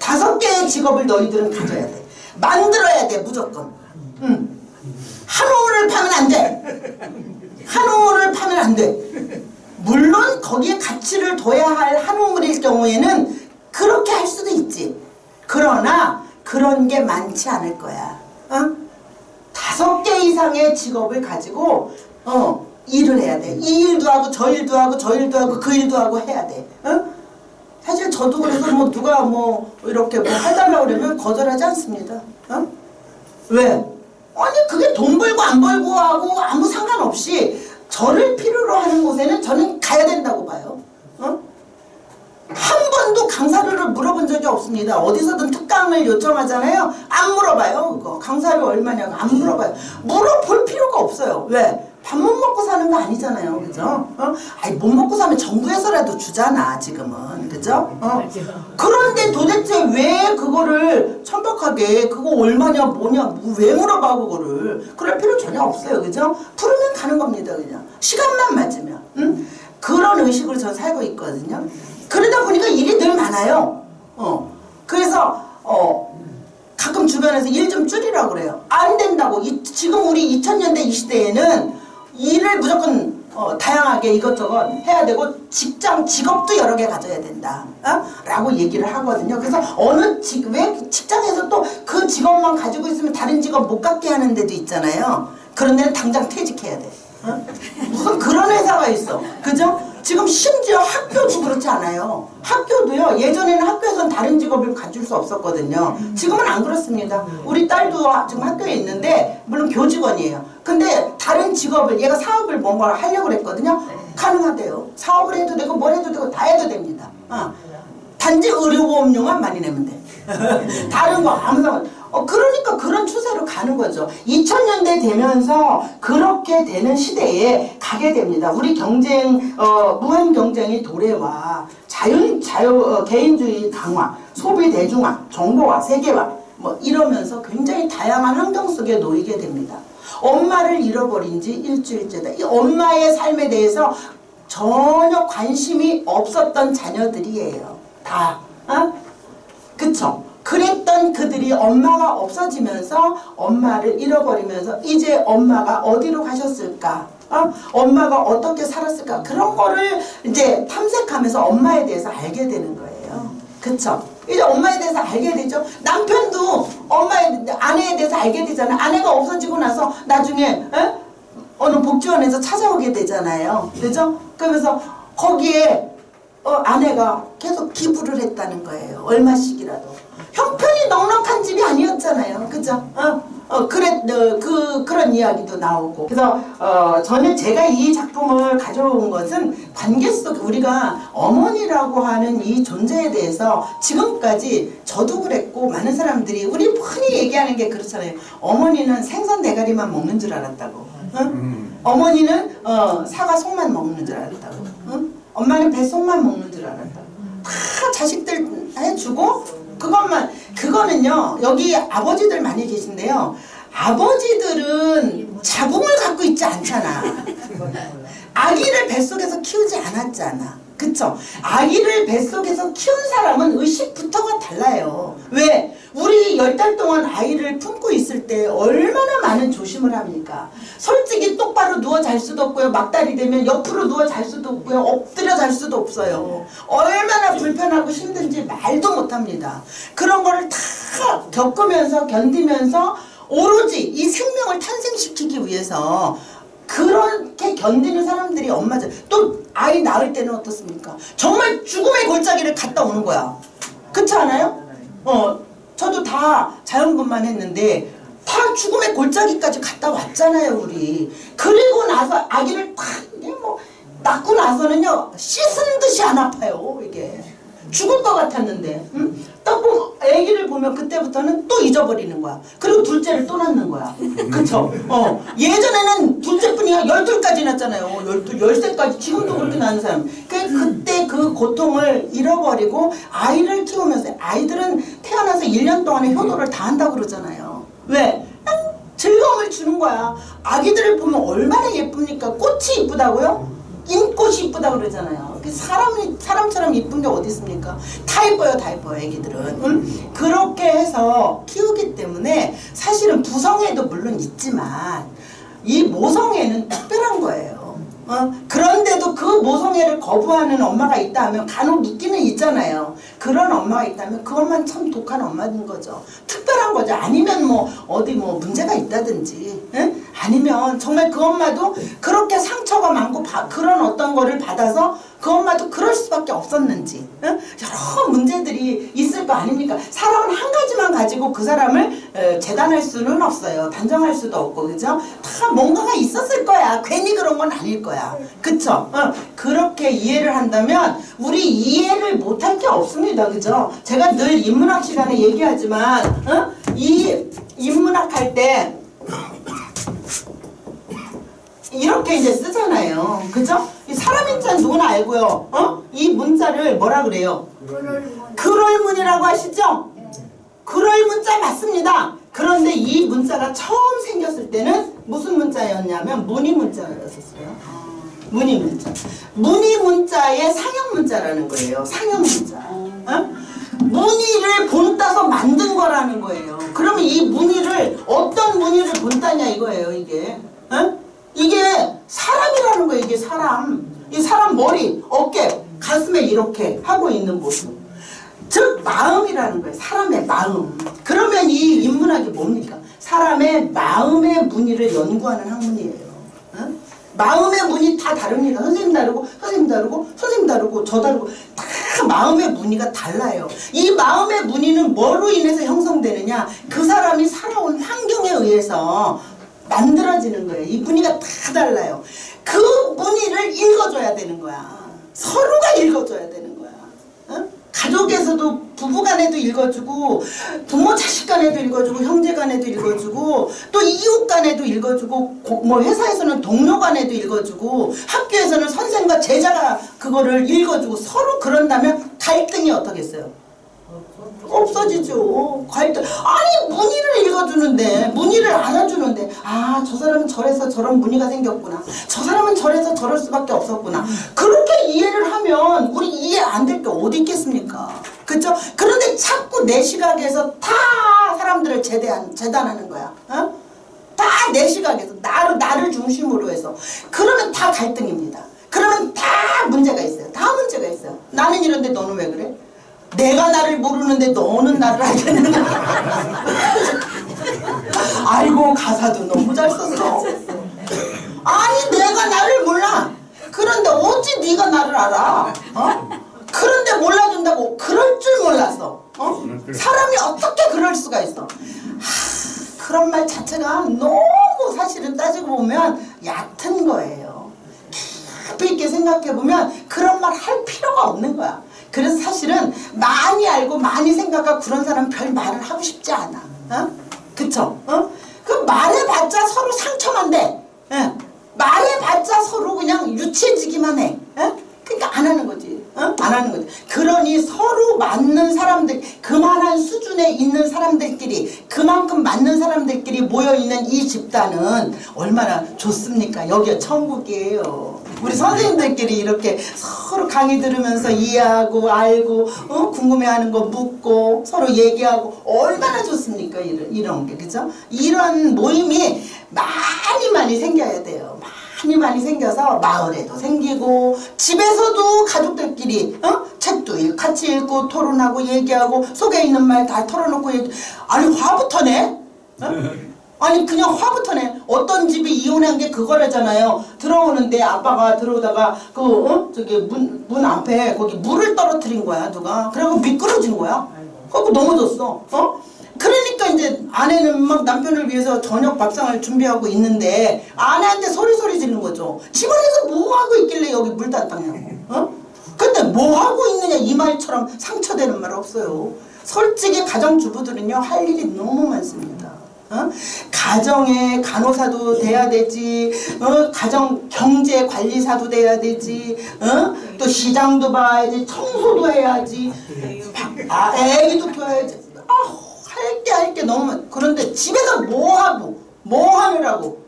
5개의 직업을 너희들은 가져야 돼. 만들어야 돼 무조건. 한우를 파면 안 돼. 한우를 파면 안 돼. 물론 거기에 가치를 둬야 할 한우물일 경우에는 그렇게 할 수도 있지. 그러나 그런 게 많지 않을 거야. 5개 이상의 직업을 가지고 일을 해야 돼. 이 일도 하고 저 일도 하고 저 일도 하고 그 일도 하고 해야 돼. 사실 저도 그래서 누가 이렇게 해달라고 그러면 거절하지 않습니다. 왜? 아니 그게 돈 벌고 안 벌고 하고 아무 상관없이 저를 필요로 하는 곳에는 저는 가야 된다고 봐요. 한 번도 강사료를 물어본 적이 없습니다. 어디서든 특강을 요청하잖아요. 안 물어봐요. 그거 강사료 얼마냐고 안 물어봐요. 물어볼 필요가 없어요. 왜? 밥 못 먹고 사는 거 아니잖아요. 그죠? 아니 못 먹고 사면 정부에서라도 주잖아 지금은. 그죠? 그런데 도대체 왜 그거를 천박하게 그거 얼마냐 뭐냐 왜 물어봐 그거를. 그럴 필요 전혀 없어요. 그죠? 부르면 가는 겁니다. 그냥 시간만 맞으면. 그런 의식으로 저는 살고 있거든요. 그러다 보니까 일이 늘 많아요. 그래서 가끔 주변에서 일 좀 줄이라고 그래요. 안 된다고. 지금 우리 2000년대 이 시대에는 일을 무조건 다양하게 이것저것 해야 되고 직업도 여러 개 가져야 된다. 라고 얘기를 하거든요. 그래서 왜 직장에서 또 그 직업만 가지고 있으면 다른 직업 못 갖게 하는 데도 있잖아요. 그런 데는 당장 퇴직해야 돼. 무슨 그런 회사가 있어. 그죠? 지금 심지어 학교도 그렇지 않아요. 학교도요. 예전에는 학교에서는 다른 직업을 가질 수 없었거든요. 지금은 안 그렇습니다. 우리 딸도 지금 학교에 있는데 물론 교직원이에요. 근데 다른 직업을 얘가 사업을 뭔가 하려고 그랬거든요. 가능하대요. 사업을 해도 되고 뭘 해도 되고 다 해도 됩니다. 단지 의료보험료만 많이 내면 돼. 다른 거 아무 상관. 그러니까 그런 추세로 가는 거죠. 2000년대 되면서 그렇게 되는 시대에 가게 됩니다. 우리 경쟁, 무한 경쟁의 도래와 개인주의 강화, 소비 대중화, 정보화, 세계화 뭐 이러면서 굉장히 다양한 환경 속에 놓이게 됩니다. 엄마를 잃어버린 지 일주일째다. 이 엄마의 삶에 대해서 전혀 관심이 없었던 자녀들이에요. 다. 그쵸? 그랬던 그들이 엄마가 없어지면서 엄마를 잃어버리면서 이제 엄마가 어디로 가셨을까? 엄마가 어떻게 살았을까? 그런 거를 이제 탐색하면서 엄마에 대해서 알게 되는 거예요. 그쵸? 이제 엄마에 대해서 알게 되죠. 남편도 아내에 대해서 알게 되잖아요. 아내가 없어지고 나서 나중에 어느 복지원에서 찾아오게 되잖아요. 그죠? 그러면서 거기에 아내가 계속 기부를 했다는 거예요. 얼마씩이라도. 형편이 넉넉한 집이 아니었잖아요. 그죠? 그런 이야기도 나오고. 그래서, 제가 이 작품을 가져온 것은 관계 속 우리가 어머니라고 하는 이 존재에 대해서 지금까지 저도 그랬고 많은 사람들이 우리 흔히 얘기하는 게 그렇잖아요. 어머니는 생선 대가리만 먹는 줄 알았다고. 어머니는, 사과 속만 먹는 줄 알았다고. 엄마는 뱃속만 먹는 줄 알았다고. 다 자식들 해주고, 그거는요, 여기 아버지들 많이 계신데요. 아버지들은 자궁을 갖고 있지 않잖아. 아기를 뱃속에서 키우지 않았잖아. 그쵸? 아기를 뱃속에서 키운 사람은 의식부터가 달라요. 왜? 우리 10달 동안 아이를 품고 있을 때 얼마나 많은 조심을 합니까? 솔직히 똑바로 누워 잘 수도 없고요. 막달이 되면 옆으로 누워 잘 수도 없고요. 엎드려 잘 수도 없어요. 얼마나 불편하고 힘든지 말도 못합니다. 그런 거를 다 겪으면서 견디면서 오로지 이 생명을 탄생시키기 위해서 그렇게 견디는 사람들이 엄마죠. 또 아이 낳을 때는 어떻습니까? 정말 죽음의 골짜기를 갔다 오는 거야. 그렇지 않아요? 저도 다 자연분만 했는데 다 죽음의 골짜기까지 갔다 왔잖아요, 우리. 그리고 나서 아기를 딱 낳고 나서는요, 씻은 듯이 안 아파요, 이게. 죽을 것 같았는데, 또 아기를 보면 그때부터는 또 잊어버리는 거야. 그리고 둘째를 또 낳는 거야. 그쵸? 예전에는 둘째뿐이야 12까지 낳았잖아요. 13까지. 지금도 그렇게 낳는 사람. 그때 그 고통을 잃어버리고 아이를 키우면서, 아이들은 태어나서 1년 동안의 효도를 다 한다고 그러잖아요. 왜? 즐거움을 주는 거야. 아기들을 보면 얼마나 예쁩니까? 꽃이 이쁘다고요? 인꽃이 이쁘다고 그러잖아요. 사람처럼 이쁜 게 어디 있습니까? 다 예뻐요, 다 예뻐요, 애기들은. 그렇게 해서 키우기 때문에 사실은 부성애도 물론 있지만 이 모성애는 특별한 거예요. 그런데도 그 모성애를 거부하는 엄마가 있다 하면 간혹 있기는 있잖아요. 그런 엄마가 있다면 그 엄마는 참 독한 엄마인 거죠. 특별한 거죠. 아니면 어디 문제가 있다든지, 아니면 정말 그 엄마도 그렇게 상처가 많고 그런 어떤 거를 받아서 그 엄마도 그럴 수밖에 없었는지, 여러 문제들이 있을 거 아닙니까? 사람은 한 가지만 가지고 그 사람을 재단할 수는 없어요. 단정할 수도 없고, 그죠? 다 뭔가가 있었을 거야. 괜히 그런 건 아닐 거야. 그쵸? 그렇게 이해를 한다면 우리 이해를 못할 게 없습니다. 그죠? 제가 늘 인문학 시간에 얘기하지만, 이 인문학 할 때 이렇게 이제 쓰잖아요. 그죠? 이 사람인자는 누구나 알고요. 이 문자를 뭐라 그래요? 그럴문이라고 하시죠? 그럴문자 맞습니다. 그런데 이 문자가 처음 생겼을 때는 무슨 문자였냐면 문의문자였었어요. 문의문자. 문의문자의 상형문자라는 거예요. 상형문자. 문의를 본따서 만든 거라는 거예요. 그러면 이 문의를 어떤 문의를 본따냐 이거예요. 이게. 이게 사람이라는 거예요. 이게 사람. 하루에 이렇게 하고 있는 모습. 즉 마음이라는 거예요. 사람의 마음. 그러면 이 인문학이 뭡니까? 사람의 마음의 문의를 연구하는 학문이에요. 어? 마음의 문이 다 다릅니다. 선생님 다르고 선생님 다르고 선생님 다르고 저 다르고 다 마음의 문의가 달라요. 이 마음의 문의는 뭐로 인해서 형성되느냐? 그 사람이 살아온 환경에 의해서 만들어지는 거예요. 이 문의가 다 달라요. 그 문의를 읽어줘야 되는 거야. 서로가 읽어줘야 되는 거야. 어? 가족에서도 부부간에도 읽어주고 부모 자식간에도 읽어주고 형제간에도 읽어주고 또 이웃간에도 읽어주고 뭐 회사에서는 동료간에도 읽어주고 학교에서는 선생과 제자가 그거를 읽어주고 서로 그런다면 갈등이 어떻겠어요? 없어지죠. 갈등. 아니 문의를 읽어주는데 문의를 알아주는데 아 저 사람은 저래서 저런 문의가 생겼구나. 저 사람은 저래서 저럴 수밖에 없었구나. 그렇게 이해를 하면 우리 이해 안 될 게 어디 있겠습니까? 그렇죠? 그런데 자꾸 내 시각에서 다 사람들을 재단하는 거야. 어? 다 내 시각에서 나를 중심으로 해서 그러면 다 갈등입니다. 그러면 다 문제가 있어요. 다 문제가 있어요. 나는 이런데 너는 왜 그래? 내가 나를 모르는데 너는 나를 알겠는데. 아이고 가사도 너무 잘 썼어. 아니 내가 나를 몰라. 그런데 어찌 네가 나를 알아? 어? 그런데 몰라준다고 그럴 줄 몰랐어. 어? 사람이 어떻게 그럴 수가 있어? 그런 말 자체가 너무 사실은 따지고 보면 얕은 거예요. 깊이 있게 생각해보면 그런 말 할 필요가 없는 거야. 그래서 사실은 많이 알고 많이 생각하고 그런 사람 별 말을 하고 싶지 않아. 어? 그쵸? 어? 그 말해봤자 서로 상처만 돼. 예? 말해봤자 서로 그냥 유치해지기만 해. 예? 그러니까 안 하는 거지. 어? 안 하는 거지. 그러니 서로 맞는 사람들, 그만한 수준에 있는 사람들끼리, 그만큼 맞는 사람들끼리 모여있는 이 집단은 얼마나 좋습니까? 여기가 천국이에요. 우리 선생님들끼리 이렇게 서로 강의 들으면서 이해하고 알고 궁금해하는 거 묻고 서로 얘기하고 얼마나 좋습니까? 이런 게 그죠? 이런 모임이 많이 생겨야 돼요. 많이 생겨서 마을에도 생기고 집에서도 가족들끼리 책도 같이 읽고 토론하고 얘기하고 속에 있는 말 다 털어놓고 아니 화부터 내? 아니 그냥 화부터 내. 어떤 집이 이혼한 게 그거라잖아요. 들어오는데 아빠가 들어오다가 저기 문 앞에 거기 물을 떨어뜨린 거야 누가. 그래갖고 미끄러진 거야. 그래갖고 넘어졌어. 그러니까 이제 아내는 막 남편을 위해서 저녁 밥상을 준비하고 있는데 아내한테 소리 지르는 거죠. 집안에서 뭐 하고 있길래 여기 물도 안 닦냐고. 근데 뭐 하고 있느냐 이 말처럼 상처되는 말 없어요. 솔직히 가정주부들은요 할 일이 너무 많습니다. 가정의 간호사도 돼야 되지, 가정 경제 관리사도 돼야 되지, 또 시장도 봐야지, 청소도 해야지, 애기도 둬야지. 할 게 너무 많아. 그런데 집에서 뭐 하느라고,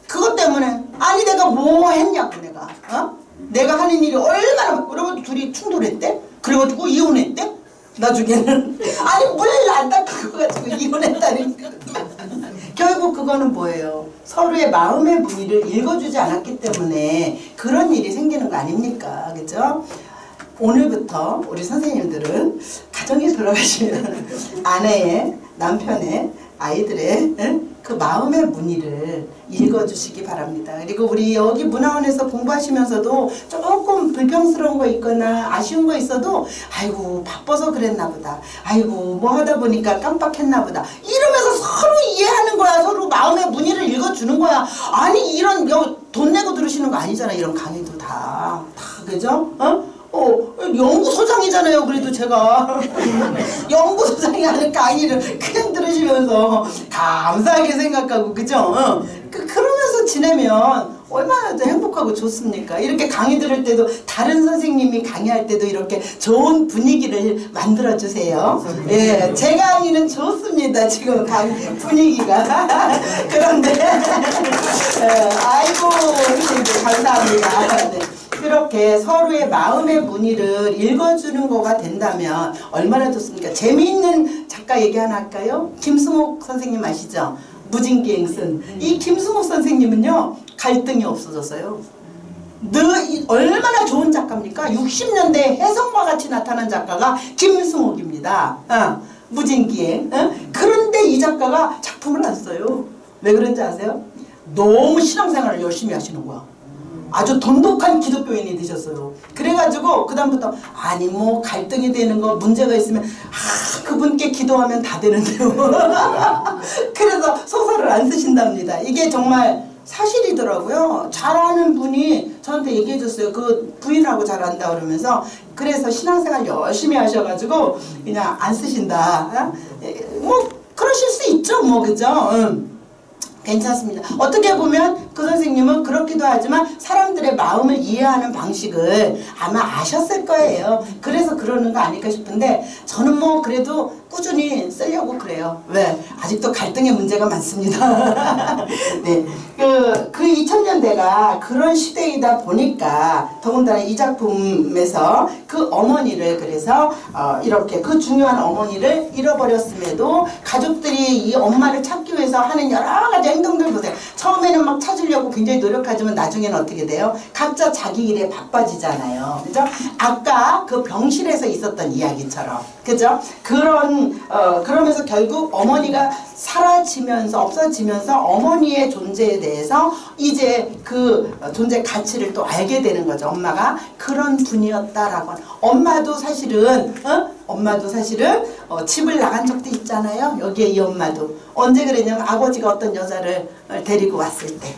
그것 때문에, 아니 내가 뭐 했냐고 내가 하는 일이 얼마나, 그러고 둘이 충돌했대? 그래가지고 이혼했대? 나중에는 아니 물 안 닦고 가지고 이혼했다니까. 결국 그거는 뭐예요? 서로의 마음의 문의를 읽어주지 않았기 때문에 그런 일이 생기는 거 아닙니까? 그죠? 오늘부터 우리 선생님들은 가정에 돌아가시면 아내의, 남편의, 아이들의 그 마음의 문의를 읽어주시기 바랍니다. 그리고 우리 여기 문화원에서 공부하시면서도 조금 불평스러운 거 있거나 아쉬운 거 있어도 아이고 바빠서 그랬나 보다. 아이고 뭐 하다 보니까 깜빡했나 보다. 이러면서 서로 이해하는 거야. 서로 마음의 문의를 읽어주는 거야. 아니 이런 돈 내고 들으시는 거 아니잖아. 이런 강의도 다 그죠? 연구소장이잖아요. 그래도 제가 연구소장이 하는 강의를 그냥 들으시면서 감사하게 생각하고 그죠? 그러면서 지내면 얼마나 더 행복하고 좋습니까? 이렇게 강의 들을 때도 다른 선생님이 강의할 때도 이렇게 좋은 분위기를 만들어 주세요. 예, 제 강의는 좋습니다. 지금 강의 분위기가. 그런데 아이고 선생님들 감사합니다. 네. 그렇게 서로의 마음의 문의를 읽어주는 거가 된다면 얼마나 좋습니까? 재미있는 작가 얘기 하나 할까요? 김승옥 선생님 아시죠? 무진기행슨. 이 김승옥 선생님은요 갈등이 없어졌어요. 얼마나 좋은 작가입니까? 60년대 혜성과 같이 나타난 작가가 김승옥입니다. 무진기에. 그런데 이 작가가 작품을 안 써요. 왜 그런지 아세요? 너무 신앙생활을 열심히 하시는 거야. 아주 돈독한 기독교인이 되셨어요. 그래가지고 그 다음부터 아니 뭐 갈등이 되는 거 문제가 있으면 그분께 기도하면 다 되는데요. 그래서 소설을 안 쓰신답니다. 이게 정말 사실이더라고요. 잘하는 분이 저한테 얘기해 줬어요. 그 부인하고 잘한다 그러면서. 그래서 신앙생활 열심히 하셔가지고 그냥 안 쓰신다. 뭐 그러실 수 있죠 뭐. 그죠? 괜찮습니다. 어떻게 보면 그 선생님은 그렇기도 하지만 사람들의 마음을 이해하는 방식을 아마 아셨을 거예요. 그래서 그러는 거 아닐까 싶은데 저는 뭐 그래도 꾸준히 쓰려고 그래요. 왜? 아직도 갈등의 문제가 많습니다. 네. 그 2000년대가 그런 시대이다 보니까 더군다나 이 작품에서 그 어머니를 그래서 이렇게 그 중요한 어머니를 잃어버렸음에도 가족들이 이 엄마를 찾기 위해서 하는 여러 가지 행동들 보세요. 처음에는 막 찾으려고 굉장히 노력하지만 나중에는 어떻게 돼요? 각자 자기 일에 바빠지잖아요. 그죠? 아까 그 병실에서 있었던 이야기처럼. 그죠? 그러면서 결국 어머니가 사라지면서 없어지면서 어머니의 존재에 대해서 이제 그 존재 가치를 또 알게 되는 거죠. 엄마가 그런 분이었다라고. 엄마도 사실은 집을 나간 적도 있잖아요. 여기에 이 엄마도 언제 그랬냐면 아버지가 어떤 여자를 데리고 왔을 때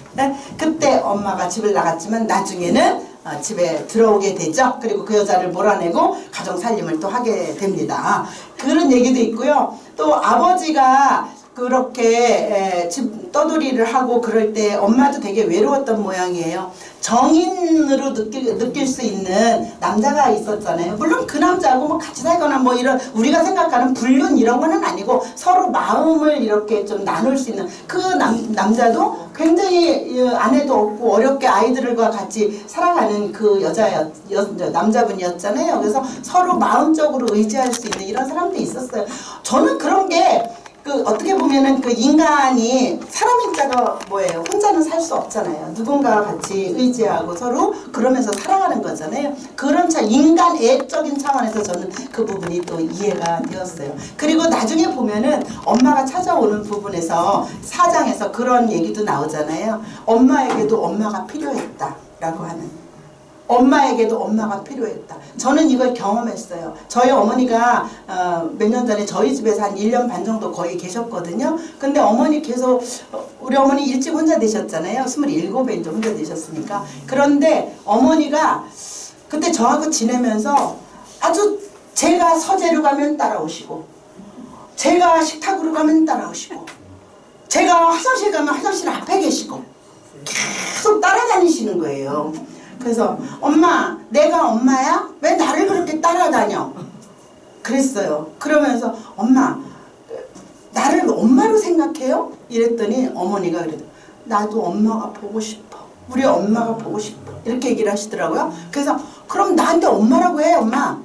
그때 엄마가 집을 나갔지만 나중에는 집에 들어오게 되죠. 그리고 그 여자를 몰아내고 가정 살림을 또 하게 됩니다. 그런 얘기도 있고요. 또 아버지가 그렇게 집 떠돌이를 하고 그럴 때 엄마도 되게 외로웠던 모양이에요. 정인으로 느낄 수 있는 남자가 있었잖아요. 물론 그 남자하고 뭐 같이 살거나 뭐 이런 우리가 생각하는 불륜 이런 거는 아니고 서로 마음을 이렇게 좀 나눌 수 있는 그 남자도 굉장히 아내도 없고 어렵게 아이들과 같이 살아가는 그 남자분이었잖아요. 그래서 서로 마음적으로 의지할 수 있는 이런 사람도 있었어요. 저는 그런 게 어떻게 보면은 그 인간이 사람인 자가 뭐예요? 혼자는 살 수 없잖아요. 누군가와 같이 의지하고 서로 그러면서 살아가는 거잖아요. 그런 인간애적인 차원에서 저는 그 부분이 또 이해가 되었어요. 그리고 나중에 보면은 엄마가 찾아오는 부분에서 4장에서 그런 얘기도 나오잖아요. 엄마에게도 엄마가 필요했다라고 하는. 엄마에게도 엄마가 필요했다. 저는 이걸 경험했어요. 저희 어머니가 몇 년 전에 저희 집에서 한 1년 반 정도 거의 계셨거든요. 근데 어머니 계속 우리 어머니 일찍 혼자 되셨잖아요. 27에 이제 혼자 되셨으니까. 그런데 어머니가 그때 저하고 지내면서 아주 제가 서재로 가면 따라오시고 제가 식탁으로 가면 따라오시고 제가 화장실 가면 화장실 앞에 계시고 계속 따라다니시는 거예요. 그래서 엄마 내가 엄마야? 왜 나를 그렇게 따라다녀? 그랬어요. 그러면서 엄마 나를 엄마로 생각해요? 이랬더니 어머니가 그래도 나도 엄마가 보고 싶어. 우리 엄마가 보고 싶어. 이렇게 얘기를 하시더라고요. 그래서 그럼 나한테 엄마라고 해 엄마.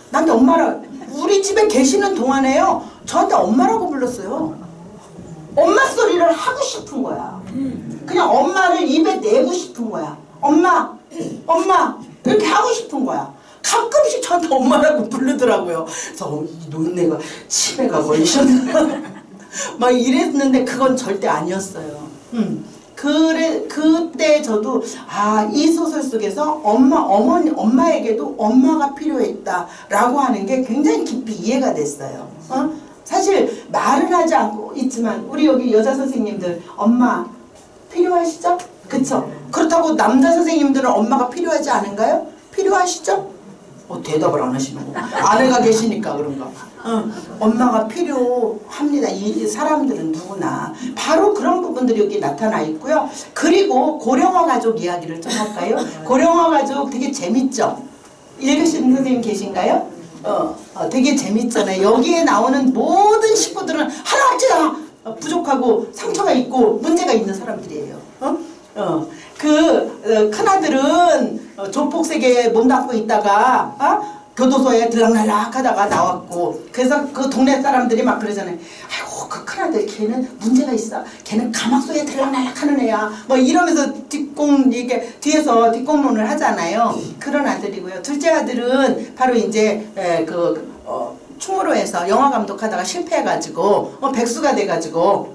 나한테 엄마라고. 우리 집에 계시는 동안에요. 저한테 엄마라고 불렀어요. 엄마 소리를 하고 싶은 거야. 그냥 엄마를 입에 내고 싶은 거야. 엄마 이렇게 하고 싶은 거야. 가끔씩 저한테 엄마라고 부르더라고요. 그래서 이 노인네가 치매가 걸리셨나 막 이랬는데 그건 절대 아니었어요. 그때 저도 이 소설 속에서 엄마에게도 엄마가 필요했다라고 하는 게 굉장히 깊이 이해가 됐어요. 사실 말은 하지 않고 있지만 우리 여기 여자 선생님들 엄마 필요하시죠? 그쵸? 그렇다고 남자 선생님들은 엄마가 필요하지 않은가요? 필요하시죠? 대답을 안 하시는 거. 아내가 계시니까 그런가. 엄마가 필요합니다. 이 사람들은 누구나. 바로 그런 부분들이 여기 나타나 있고요. 그리고 고령화 가족 이야기를 좀 할까요? 고령화 가족 되게 재밌죠? 읽으시는 선생님 계신가요? 되게 재밌잖아요. 여기에 나오는 모든 식구들은 하나같이 다 부족하고 상처가 있고 문제가 있는 사람들이에요. 큰아들은 조폭세계에 몸담고 있다가 교도소에 들락날락 하다가 나왔고 그래서 그 동네 사람들이 막 그러잖아요. 아이고 그 큰아들 걔는 문제가 있어. 걔는 가막소에 들락날락하는 애야. 뭐 이러면서 이게 뒤에서 뒷공론을 하잖아요. 그런 아들이고요. 둘째 아들은 바로 이제 충무로에서 영화 감독하다가 실패해가지고 백수가 돼가지고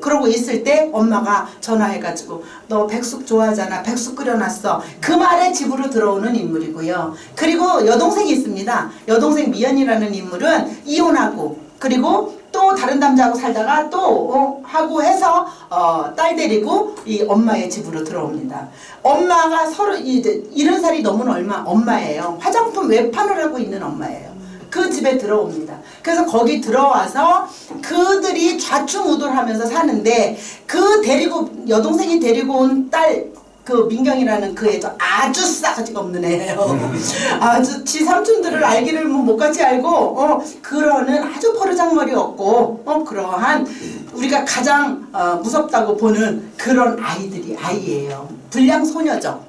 그러고 있을 때 엄마가 전화해가지고 너 백숙 좋아하잖아. 백숙 끓여놨어. 그 말에 집으로 들어오는 인물이고요. 그리고 여동생이 있습니다. 여동생 미연이라는 인물은 이혼하고 그리고 또 다른 남자하고 살다가 또 하고 해서 딸 데리고 이 엄마의 집으로 들어옵니다. 엄마가 서로 이제 70살이 넘은 엄마예요. 화장품 외판을 하고 있는 엄마예요. 그 집에 들어옵니다. 그래서 거기 들어와서 그들이 좌충우돌하면서 사는데 여동생이 데리고 온 딸 그 민경이라는 그 애도 아주 싸가지가 없는 애예요. 아주 지 삼촌들을 알기를 못 같이 알고 그러는 아주 버르장머리 없고 그러한 우리가 가장 무섭다고 보는 그런 아이예요. 불량 소녀죠.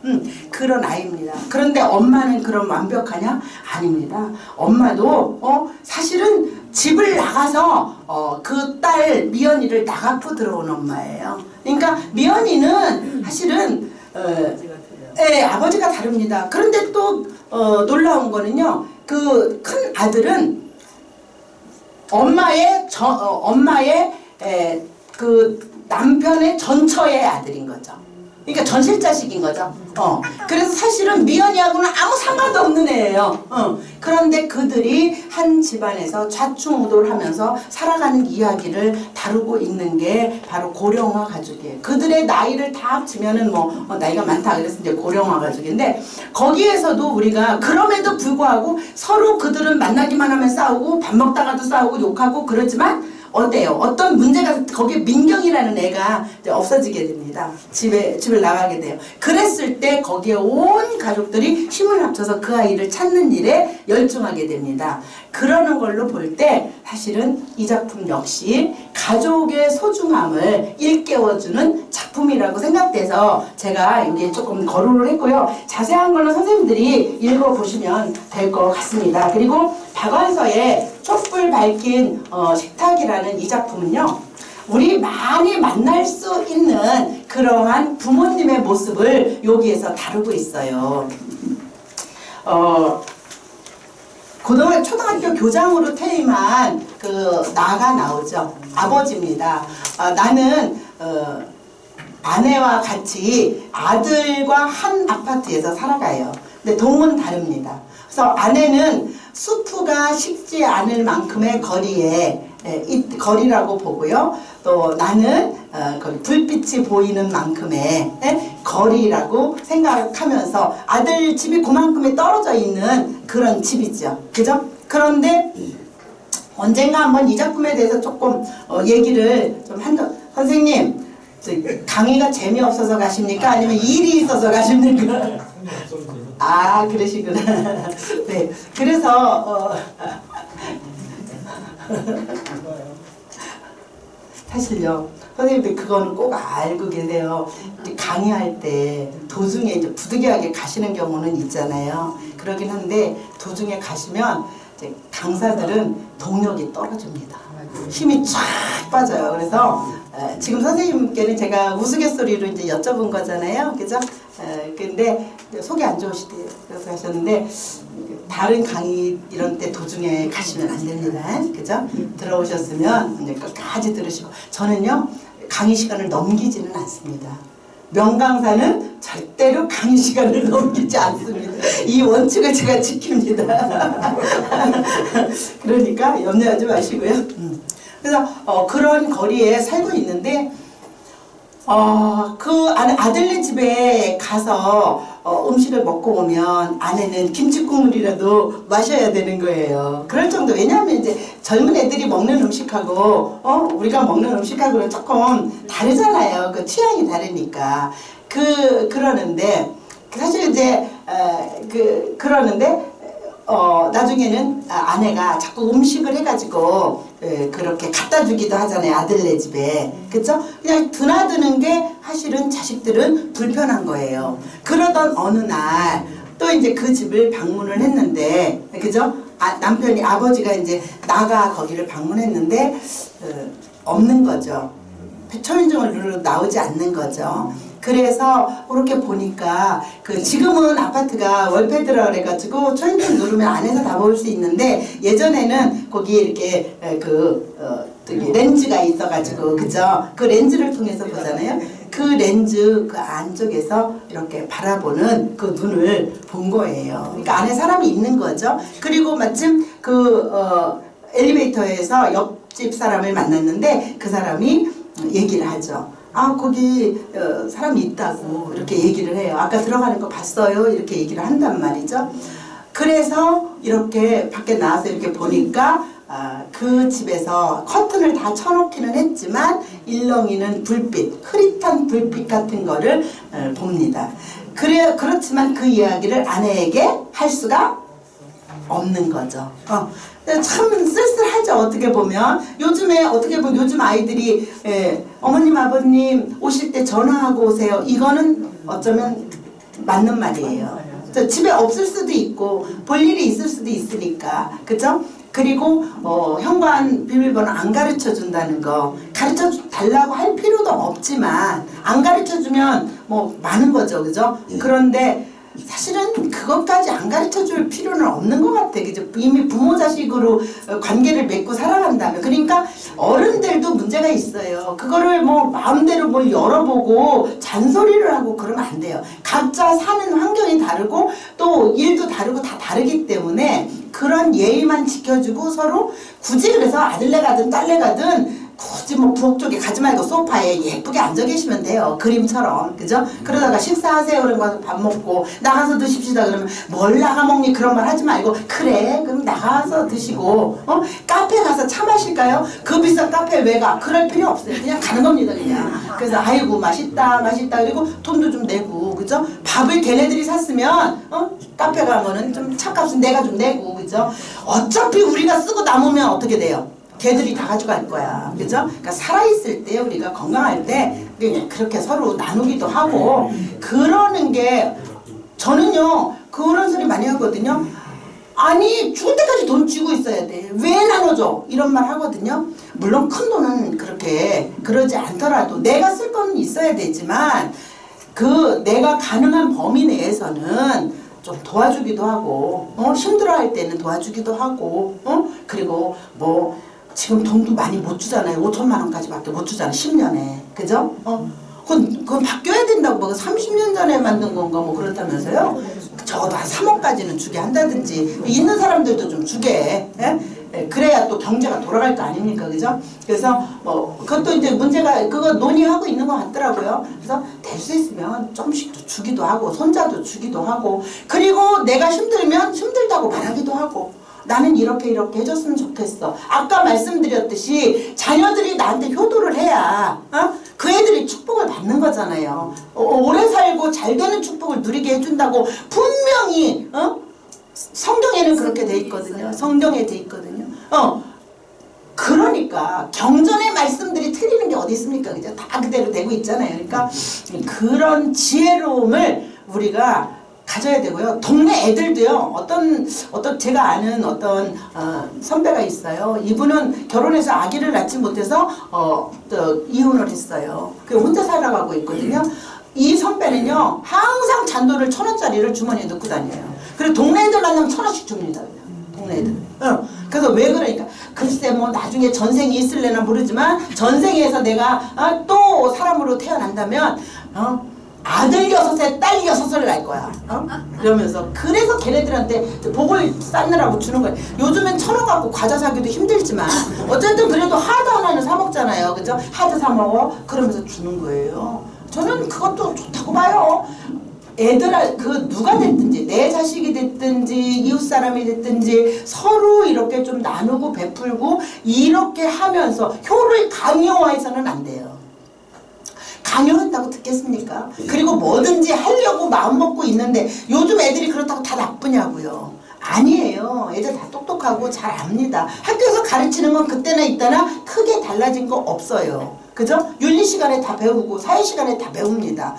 그런 아이입니다. 그런데 엄마는 그럼 완벽하냐? 아닙니다. 엄마도 사실은 집을 나가서 그 딸 미연이를 나가고 들어온 엄마예요. 그러니까 미연이는 사실은 아버지가 다릅니다. 그런데 또 놀라운 거는요. 그 큰 아들은 엄마의 그 남편의 전처의 아들인 거죠. 그러니까 전실자식인 거죠. 그래서 사실은 미연이하고는 아무 상관도 없는 애예요. 그런데 그들이 한 집안에서 좌충우돌하면서 살아가는 이야기를 다루고 있는 게 바로 고령화 가족이에요. 그들의 나이를 다 합치면은 나이가 많다 그래서 이제 고령화 가족인데 거기에서도 우리가 그럼에도 불구하고 서로 그들은 만나기만 하면 싸우고 밥 먹다가도 싸우고 욕하고 그러지만 어때요? 어떤 문제가 거기에 민경이라는 애가 이제 없어지게 됩니다. 집을 나가게 돼요. 그랬을 때 거기에 온 가족들이 힘을 합쳐서 그 아이를 찾는 일에 열중하게 됩니다. 그러는 걸로 볼 때 사실은 이 작품 역시 가족의 소중함을 일깨워주는 작품이라고 생각돼서 제가 여기에 조금 거론을 했고요. 자세한 거는 선생님들이 읽어보시면 될 것 같습니다. 그리고 박완서의 촛불 밝힌 식탁이라는 이 작품은요. 우리 많이 만날 수 있는 그러한 부모님의 모습을 여기에서 다루고 있어요. 초등학교 교장으로 퇴임한 나가 나오죠. 아버지입니다. 나는 아내와 같이 아들과 한 아파트에서 살아가요. 근데 동은 다릅니다. 그래서 아내는 수프가 식지 않을 만큼의 거리라고 보고요. 또 나는 불빛이 보이는 만큼의 거리라고 생각하면서 아들 집이 그만큼에 떨어져 있는 그런 집이죠. 그죠? 그런데 언젠가 한번 이 작품에 대해서 조금 얘기를 좀 선생님 강의가 재미없어서 가십니까? 아니면 일이 있어서 가십니까? 아, 그러시구나. 네. 그래서 사실요. 선생님들 그거는 꼭 알고 계세요. 강의할 때 도중에 이제 부득이하게 가시는 경우는 있잖아요. 그러긴 한데 도중에 가시면 이제 강사들은 동력이 떨어집니다. 힘이 쫙 빠져요. 그래서 지금 선생님께는 제가 우스갯소리로 이제 여쭤본 거잖아요. 그죠? 근데 속이 안 좋으시대요. 그래서 하셨는데 다른 강의 이런 때 도중에 가시면 안 됩니다. 그죠? 들어오셨으면 이제 끝까지 들으시고 저는요 강의 시간을 넘기지는 않습니다. 명강사는 절대로 강의 시간을 넘기지 않습니다. 이 원칙을 제가 지킵니다. 그러니까 염려하지 마시고요. 그래서 그런 거리에 살고 있는데 그 아들네 집에 가서 음식을 먹고 오면 아내는 김치국물이라도 마셔야 되는 거예요. 그럴 정도. 왜냐하면 이제 젊은 애들이 먹는 음식하고 우리가 먹는 음식하고는 조금 다르잖아요. 그 취향이 다르니까. 그러는데 사실 이제 그러는데 나중에는 아내가 자꾸 음식을 해가지고 그렇게 갖다 주기도 하잖아요. 아들네 집에. 그쵸? 그냥 드나드는 게 사실은 자식들은 불편한 거예요. 그러던 어느 날 또 이제 그 집을 방문을 했는데 그죠? 남편이 아버지가 이제 나가 거기를 방문했는데 없는 거죠. 초인종을 누르러 나오지 않는 거죠. 그래서 그렇게 보니까 지금은 아파트가 월패드라 그래가지고 초인종 누르면 안에서 다 볼 수 있는데 예전에는 거기에 이렇게 저기 렌즈가 있어가지고 그죠? 그 렌즈를 통해서 보잖아요. 그 렌즈 그 안쪽에서 이렇게 바라보는 그 눈을 본 거예요. 그러니까 안에 사람이 있는 거죠. 그리고 마침 엘리베이터에서 옆집 사람을 만났는데 그 사람이 얘기를 하죠. 거기 사람이 있다고 이렇게 얘기를 해요. 아까 들어가는 거 봤어요. 이렇게 얘기를 한단 말이죠. 그래서 이렇게 밖에 나와서 이렇게 보니까 그 집에서 커튼을 다 쳐놓기는 했지만 일렁이는 불빛, 흐릿한 불빛 같은 거를 봅니다. 그렇지만 그 이야기를 아내에게 할 수가 없는 거죠. 참 쓸쓸하죠. 어떻게 보면 요즘 아이들이 어머님 아버님 오실 때 전화하고 오세요. 이거는 어쩌면 맞는 말이에요. 집에 없을 수도 있고 볼 일이 있을 수도 있으니까 그죠? 그리고 현관 비밀번호 안 가르쳐 준다는 거 가르쳐 달라고 할 필요도 없지만 안 가르쳐 주면 뭐 많은 거죠. 그죠? 그런데 사실은 그것까지 안 가르쳐 줄 필요는 없는 것 같아. 그죠? 이미 부모 자식으로 관계를 맺고 살아간다면. 그러니까 어른들도 문제가 있어요. 그거를 뭐 마음대로 뭘 열어보고 잔소리를 하고 그러면 안 돼요. 각자 사는 환경이 다르고 또 일도 다르고 다 다르기 때문에 그런 예의만 지켜주고 서로 굳이 그래서 아들네 가든 딸네 가든 굳이 뭐 부엌 쪽에 가지 말고 소파에 예쁘게 앉아 계시면 돼요. 그림처럼. 그죠? 그러다가 식사하세요. 그런 거 밥 먹고 나가서 드십시다. 그러면 뭘 나가 먹니? 그런 말 하지 말고 그래. 그럼 나가서 드시고 카페 가서 차 마실까요? 그 비싼 카페 왜 가? 그럴 필요 없어요. 그냥 가는 겁니다. 그냥. 그래서 아이고 맛있다 맛있다 그리고 돈도 좀 내고 그죠? 밥을 걔네들이 샀으면 카페 가면은 좀 차값은 내가 좀 내고 그죠? 어차피 우리가 쓰고 남으면 어떻게 돼요? 걔들이 다 가져갈 거야. 그죠? 그러니까 살아있을 때 우리가 건강할 때 그냥 그렇게 서로 나누기도 하고 그러는 게 저는요 그런 소리 많이 하거든요. 아니 죽을 때까지 돈 쥐고 있어야 돼. 왜 나눠줘? 이런 말 하거든요. 물론 큰 돈은 그러지 않더라도 내가 쓸 거는 있어야 되지만 내가 가능한 범위 내에서는 좀 도와주기도 하고 힘들어할 때는 도와주기도 하고 그리고 뭐 지금 돈도 많이 못 주잖아요. 5천만 원까지 밖에 못 주잖아요. 10년에. 그죠? 그건 바뀌어야 된다고. 뭐 30년 전에 만든 건가 뭐 그렇다면서요. 적어도 한 3억까지는 주게 한다든지 있는 사람들도 좀 주게 그래야 또 경제가 돌아갈 거 아닙니까? 그죠? 그래서 그것도 이제 문제가 그거 논의하고 있는 것 같더라고요. 그래서 될 수 있으면 조금씩 주기도 하고 손자도 주기도 하고 그리고 내가 힘들면 힘들다고 말하기도 하고 나는 이렇게 해줬으면 좋겠어. 아까 말씀드렸듯이 자녀들이 나한테 효도를 해야 그 애들이 축복을 받는 거잖아요. 오래 살고 잘 되는 축복을 누리게 해준다고 분명히 성경에는 그렇게 돼 있거든요. 성경에 돼 있거든요. 그러니까 경전의 말씀들이 틀리는 게 어디 있습니까? 그죠? 다 그대로 되고 있잖아요. 그러니까 그런 지혜로움을 우리가 가져야 되고요. 동네 애들도요. 어떤 제가 아는 어떤 선배가 있어요. 이분은 결혼해서 아기를 낳지 못해서 이혼을 했어요. 그 혼자 살아가고 있거든요. 이 선배는요. 항상 잔돈을 1,000원짜리를 주머니에 넣고 다녀요. 그리고 동네 애들 만나면 1,000원씩 줍니다. 동네 애들. 그래서 왜 그러니까 글쎄 뭐 나중에 전생이 있을래나 모르지만 전생에서 내가 또 사람으로 태어난다면 아들 6에 딸 6을 낳을 거야. 그러면서 그래서 걔네들한테 복을 쌓느라고 주는 거예요. 요즘엔 1,000원 갖고 과자 사기도 힘들지만 어쨌든 그래도 하드 하나는 사 먹잖아요. 그죠? 하드 사 먹어. 그러면서 주는 거예요. 저는 그것도 좋다고 봐요. 누가 됐든지 내 자식이 됐든지 이웃 사람이 됐든지 서로 이렇게 좀 나누고 베풀고 이렇게 하면서 효를 강요해서는 안 돼요. 강요한다고 듣겠습니까? 그리고 뭐든지 하려고 마음먹고 있는데 요즘 애들이 그렇다고 다 나쁘냐고요. 아니에요. 애들 다 똑똑하고 잘 압니다. 학교에서 가르치는 건 그때나 이때나 크게 달라진 거 없어요. 그죠? 윤리 시간에 다 배우고 사회 시간에 다 배웁니다.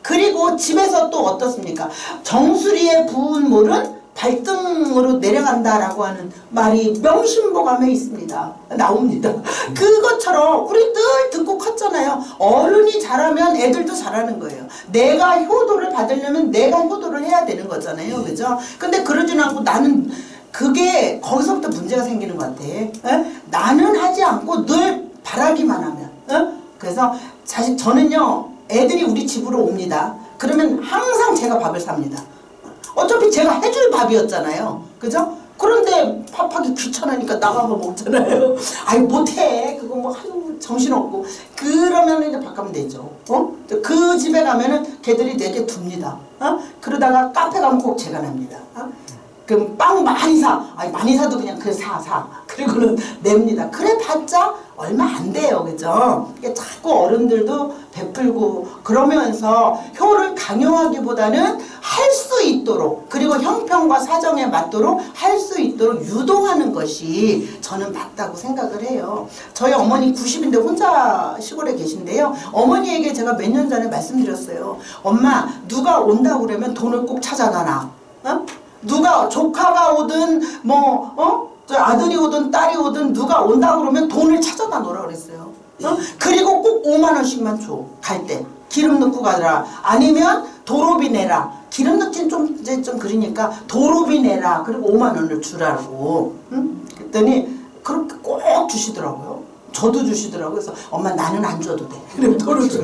그리고 집에서 또 어떻습니까? 정수리에 부은 물은 발등으로 내려간다라고 하는 말이 명심보감에 있습니다. 나옵니다. 그것처럼 우리 늘 듣고 컸잖아요. 어른이 잘하면 애들도 잘하는 거예요. 내가 효도를 받으려면 내가 효도를 해야 되는 거잖아요. 그죠? 근데 그러진 않고 나는 그게 거기서부터 문제가 생기는 것 같아. 나는 하지 않고 늘 바라기만 하면. 그래서 사실 저는요, 애들이 우리 집으로 옵니다. 그러면 항상 제가 밥을 삽니다. 어차피 제가 해줄 밥이었잖아요. 그죠? 그런데 밥하기 귀찮으니까 나가서 먹잖아요. 아이, 못해. 그거 뭐, 아유, 정신없고. 그러면 이제 밥 가면 되죠. 그 집에 가면은 걔들이 내게 둡니다. 그러다가 카페 가면 꼭 제가 납니다. 그럼 빵 많이 사. 아니, 많이 사도 그냥 그래 사. 그리고는 냅니다. 그래 봤자 얼마 안 돼요. 그죠? 자꾸 어른들도 베풀고 그러면서 효를 강요하기보다는 할 수 있도록, 그리고 형편과 사정에 맞도록 할 수 있도록 유도하는 것이 저는 맞다고 생각을 해요. 저희 어머니 90인데 혼자 시골에 계신데요. 어머니에게 제가 몇 년 전에 말씀드렸어요. 엄마, 누가 온다고 그러면 돈을 꼭 찾아놔. 누가 조카가 오든 저 아들이 오든 딸이 오든 누가 온다고 그러면 돈을 찾아다 놓으라 그랬어요. 그리고 꼭 5만 원씩만 줘. 갈 때. 기름 넣고 가더라. 아니면 도로비 내라. 기름 넣긴 좀 그러니까 도로비 내라. 그리고 5만 원을 주라고. 그랬더니 그렇게 꼭 주시더라고요. 저도 주시더라고요. 그래서 엄마 나는 안 줘도 돼. 그럼 돈을 줘.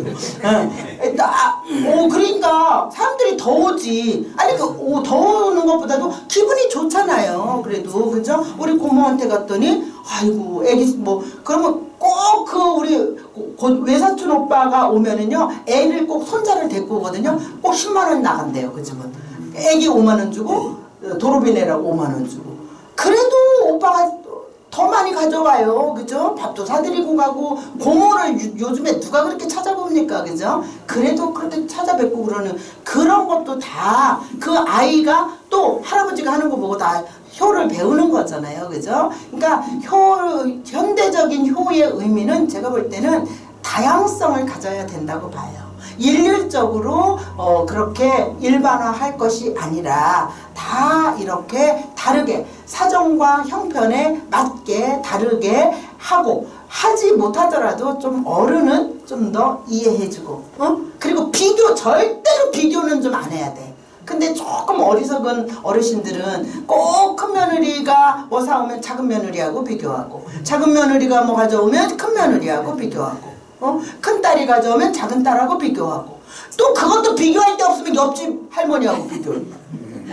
그러니까 사람들이 더 오지. 아니 더 오는 것보다도 기분이 좋잖아요. 그래도 그죠? 우리 고모한테 갔더니 아이고 애기 뭐 그러면 꼭 그 우리 외사촌 오빠가 오면은요 애를 꼭 손자를 데리고 오거든요. 꼭 10만 원 나간대요. 그 집은. 애기 5만 원 주고 도로비 내라고 5만 원 주고. 그래도 오빠가 더 많이 가져와요. 그죠? 밥도 사드리고 가고. 고모를 요즘에 누가 그렇게 찾아봅니까? 그죠? 그래도 그렇게 찾아뵙고 그러는 그런 것도 다 그 아이가 또 할아버지가 하는 거 보고 다 효를 배우는 거잖아요. 그죠? 그러니까 현대적인 효의 의미는 제가 볼 때는 다양성을 가져야 된다고 봐요. 일률적으로 그렇게 일반화할 것이 아니라 다 이렇게 다르게 사정과 형편에 맞게 다르게 하고, 하지 못하더라도 좀 어른은 좀 더 이해해주고, 그리고 절대로 비교는 좀 안 해야 돼. 근데 조금 어리석은 어르신들은 꼭 큰 며느리가 뭐 사오면 작은 며느리하고 비교하고, 작은 며느리가 뭐 가져오면 큰 며느리하고 비교하고, 큰 딸이 가져오면 작은 딸하고 비교하고, 또 그것도 비교할 데 없으면 옆집 할머니하고 비교해.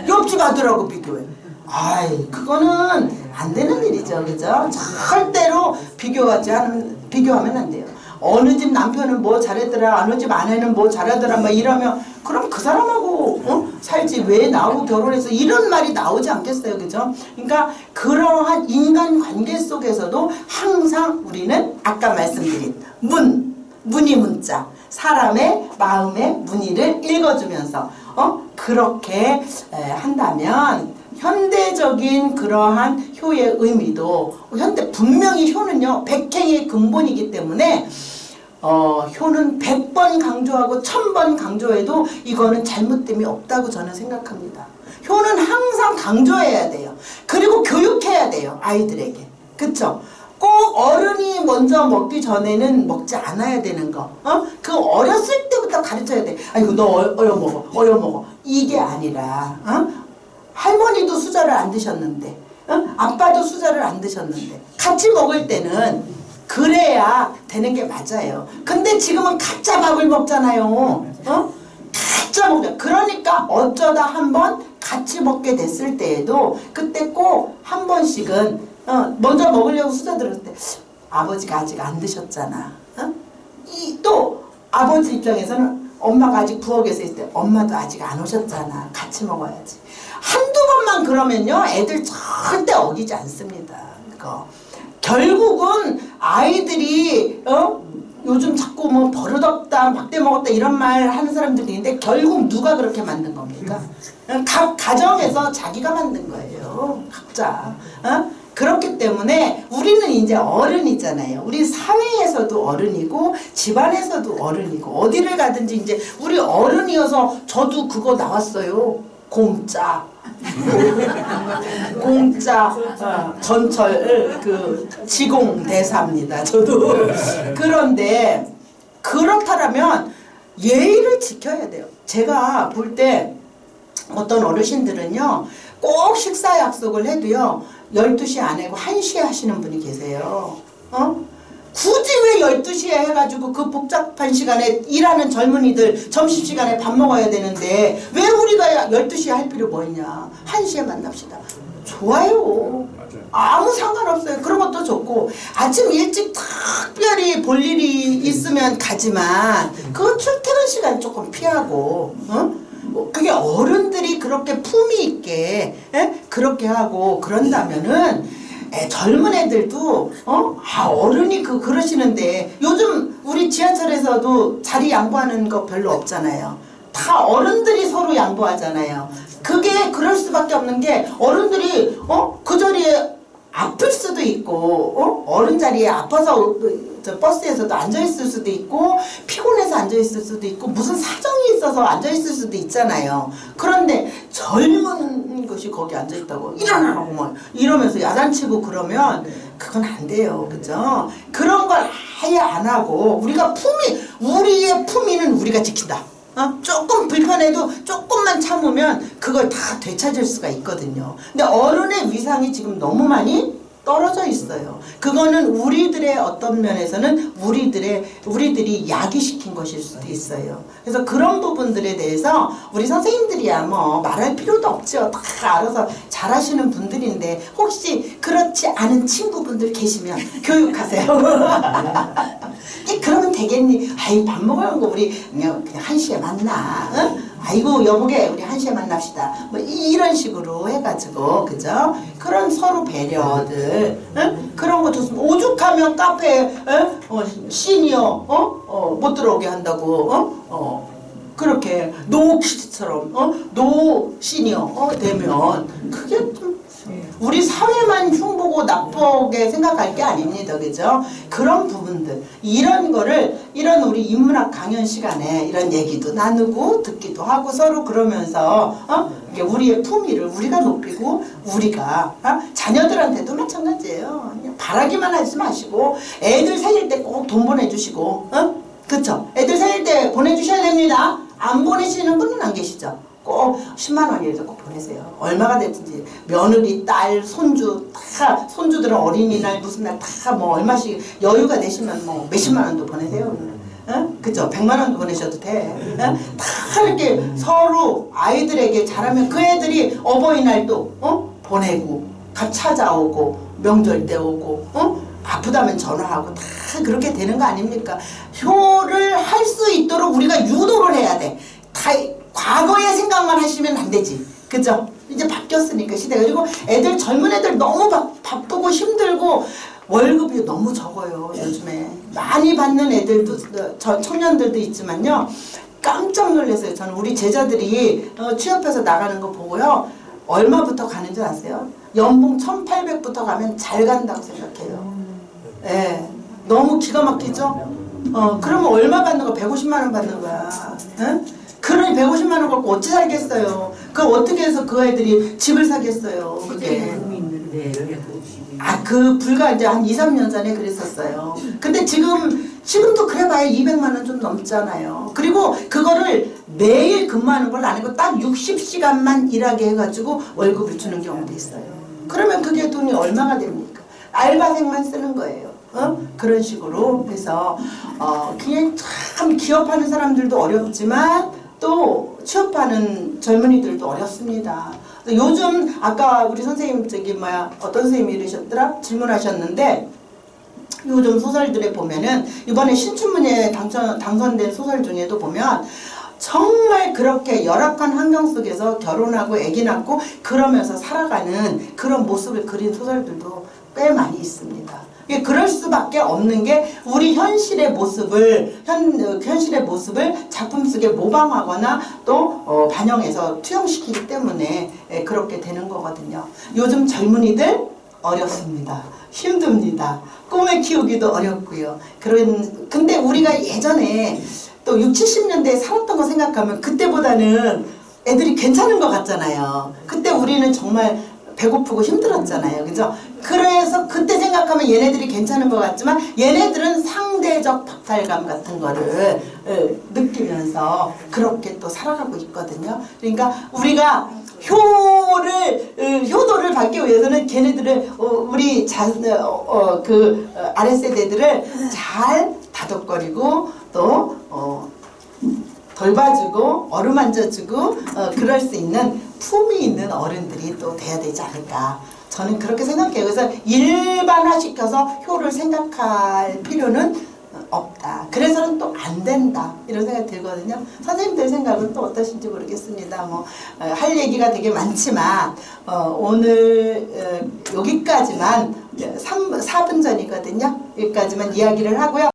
옆집 아들하고 비교해. 아이, 그거는 안 되는 일이죠. 그죠? 절대로 비교하면 안 돼요. 어느 집 남편은 뭐 잘했더라, 어느 집 아내는 뭐 잘하더라, 막 이러면, 그럼 그 사람하고 살지 왜 나하고 결혼해서 이런 말이 나오지 않겠어요. 그죠? 그러니까 그러한 인간관계 속에서도 항상 우리는 아까 말씀드린 문의 문자, 사람의 마음의 문의를 읽어주면서 그렇게 한다면 현대적인 그러한 효의 의미도, 분명히 효는요 백행의 근본이기 때문에 효는 100번 강조하고 1000번 강조해도 이거는 잘못됨이 없다고 저는 생각합니다. 효는 항상 강조해야 돼요. 그리고 교육해야 돼요. 아이들에게. 그쵸? 꼭 어른이 먼저 먹기 전에는 먹지 않아야 되는 거. 그 어렸을 때부터 가르쳐야 돼. 아이고 너 어여 먹어. 이게 아니라 할머니도 수저를 안 드셨는데, 아빠도 수저를 안 드셨는데 같이 먹을 때는 그래야 되는 게 맞아요. 근데 지금은 각자 밥을 먹잖아요. 각자 먹자. 그러니까 어쩌다 한번 같이 먹게 됐을 때에도 그때 꼭 한 번씩은 먼저 먹으려고 수저 들었을 때 아버지가 아직 안 드셨잖아. 또 아버지 입장에서는 엄마가 아직 부엌에서 있을 때 엄마도 아직 안 오셨잖아. 같이 먹어야지. 한두 번만 그러면요 애들 절대 어기지 않습니다. 결국은 아이들이 요즘 자꾸 뭐 버릇없다, 막대 먹었다 이런 말 하는 사람들이 있는데 결국 누가 그렇게 만든 겁니까? 각 가정에서 자기가 만든 거예요. 각자. 그렇기 때문에 우리는 이제 어른이잖아요. 우리 사회에서도 어른이고 집안에서도 어른이고 어디를 가든지 이제 우리 어른이어서 저도 그거 나왔어요. 공짜 공짜 전철 그 지공대사입니다. 저도. 그런데 그렇다면 예의를 지켜야 돼요. 제가 볼 때 어떤 어르신들은요 꼭 식사 약속을 해도요 12시 안 하고 1시에 하시는 분이 계세요. 굳이 왜 12시에 해가지고 그 복잡한 시간에 일하는 젊은이들 점심시간에 밥 먹어야 되는데 왜 우리가 12시에 할 필요 뭐 있냐. 1시에 만납시다. 좋아요. 아무 상관없어요. 그런 것도 좋고 아침 일찍 특별히 볼 일이 있으면 가지만 그 출퇴근 시간 조금 피하고 그게 어른들이 그렇게 품위 있게 그렇게 하고 그런다면은 젊은 애들도 어른이 그러시는데 요즘 우리 지하철에서도 자리 양보하는 거 별로 없잖아요. 다 어른들이 서로 양보하잖아요. 그게 그럴 수밖에 없는 게 어른들이 그 자리에 아플 수도 있고 어른 자리에 아파서 저 버스에서도 앉아있을 수도 있고 피곤해서 앉아있을 수도 있고 무슨 사정이 있어서 앉아있을 수도 있잖아요. 그런데 젊은 것이 거기 앉아있다고 일어나라고 막 이러면서 야단치고 그러면 그건 안 돼요. 그죠? 그런 걸 아예 안 하고 우리가 우리의 품위는 우리가 지킨다. 조금 불편해도 조금만 참으면 그걸 다 되찾을 수가 있거든요. 근데 어른의 위상이 지금 너무 많이 떨어져 있어요. 그거는 우리들의 어떤 면에서는 우리들이 야기시킨 것일 수도 있어요. 그래서 그런 부분들에 대해서 우리 선생님들이야 뭐 말할 필요도 없죠. 다 알아서 잘하시는 분들인데 혹시 그렇지 않은 친구분들 계시면 교육하세요. 그러면 되겠니? 아이 밥 먹으러 거 우리 그냥 1시에 만나. 아이고 여보게 우리 1시에 만납시다. 뭐 이런 식으로 해가지고 그죠? 그런 서로 배려들 그런 거 좋습니다. 오죽하면 카페에 시니어 못 들어오게 한다고 그렇게 노 키즈처럼 노 시니어 되면 그게 좀 우리 사회만 흉보고 나쁘게 생각할 게 아닙니다. 그죠? 그런 부분들 이런 거를 이런 우리 인문학 강연 시간에 이런 얘기도 나누고 듣기도 하고 서로 그러면서 이게 우리의 품위를 우리가 높이고 우리가 자녀들한테도 마찬가지예요. 그냥 바라기만 하지 마시고 애들 생일 때 꼭 돈 보내주시고 그쵸? 애들 생일 때 보내주셔야 됩니다. 안 보내시는 분은 안 계시죠? 꼭 10만 원이라도 꼭 보내세요. 얼마가 됐든지 며느리, 딸, 손주 다 손주들은 어린이날 무슨 날 다 뭐 얼마씩 여유가 되시면 뭐 몇십만 원도 보내세요. 그죠? 100만 원도 보내셔도 돼. 다 이렇게 서로 아이들에게 잘하면 그 애들이 어버이날도 보내고 같이 찾아오고 명절 때 오고 아프다면 전화하고 다 그렇게 되는 거 아닙니까? 효를 할 수 있도록 우리가 유도를 해야 돼. 다 과거의 생각만 하시면 안 되지. 그죠? 이제 바뀌었으니까 시대가. 그리고 젊은 애들 너무 바쁘고 힘들고 월급이 너무 적어요. 요즘에 많이 받는 애들도 청년들도 있지만요. 깜짝 놀랐어요. 저는 우리 제자들이 취업해서 나가는 거 보고요. 얼마부터 가는 줄 아세요? 연봉 1,800부터 가면 잘 간다고 생각해요. 예, 너무 기가 막히죠? 그러면 얼마 받는 거? 150만 원 받는 거야. 그러니 150만 원 갖고 어찌 살겠어요? 그럼 어떻게 해서 그 애들이 집을 사겠어요? 그게. 그 불과 이제 한 2, 3년 전에 그랬었어요. 근데 지금도 그래봐야 200만 원 좀 넘잖아요. 그리고 그거를 매일 근무하는 걸 아니고 딱 60시간만 일하게 해가지고 월급을 주는 경우도 있어요. 그러면 그게 돈이 얼마가 됩니까? 알바생만 쓰는 거예요. 그런 식으로 해서 그냥 참 기업하는 사람들도 어렵지만 또 취업하는 젊은이들도 어렵습니다. 요즘 아까 우리 선생님 어떤 선생님이 이러셨더라? 질문하셨는데 요즘 소설들에 보면은 이번에 신춘문예에 당선된 소설 중에도 보면 정말 그렇게 열악한 환경 속에서 결혼하고 아기 낳고 그러면서 살아가는 그런 모습을 그린 소설들도 꽤 많이 있습니다. 그럴 수밖에 없는 게 우리 현실의 모습을 작품 속에 모방하거나 또 반영해서 투영시키기 때문에 그렇게 되는 거거든요. 요즘 젊은이들 어렵습니다. 힘듭니다. 꿈을 키우기도 어렵고요. 근데 우리가 예전에 또 60, 70년대에 살았던 거 생각하면 그때보다는 애들이 괜찮은 것 같잖아요. 그때 우리는 정말 배고프고 힘들었잖아요. 그죠? 그래서 그때 생각하면 얘네들이 괜찮은 것 같지만 얘네들은 상대적 박탈감 같은 거를 느끼면서 그렇게 또 살아가고 있거든요. 그러니까 우리가 효도를 받기 위해서는 걔네들을 우리 아랫세대들을 잘 다독거리고 또 돌봐주고 어루만져주고 그럴 수 있는 품이 있는 어른들이 또 돼야 되지 않을까. 저는 그렇게 생각해요. 그래서 일반화시켜서 효를 생각할 필요는 없다. 그래서는 또 안 된다. 이런 생각이 들거든요. 선생님들 생각은 또 어떠신지 모르겠습니다. 할 얘기가 되게 많지만 오늘 여기까지만 4분 전이거든요. 여기까지만 이야기를 하고요.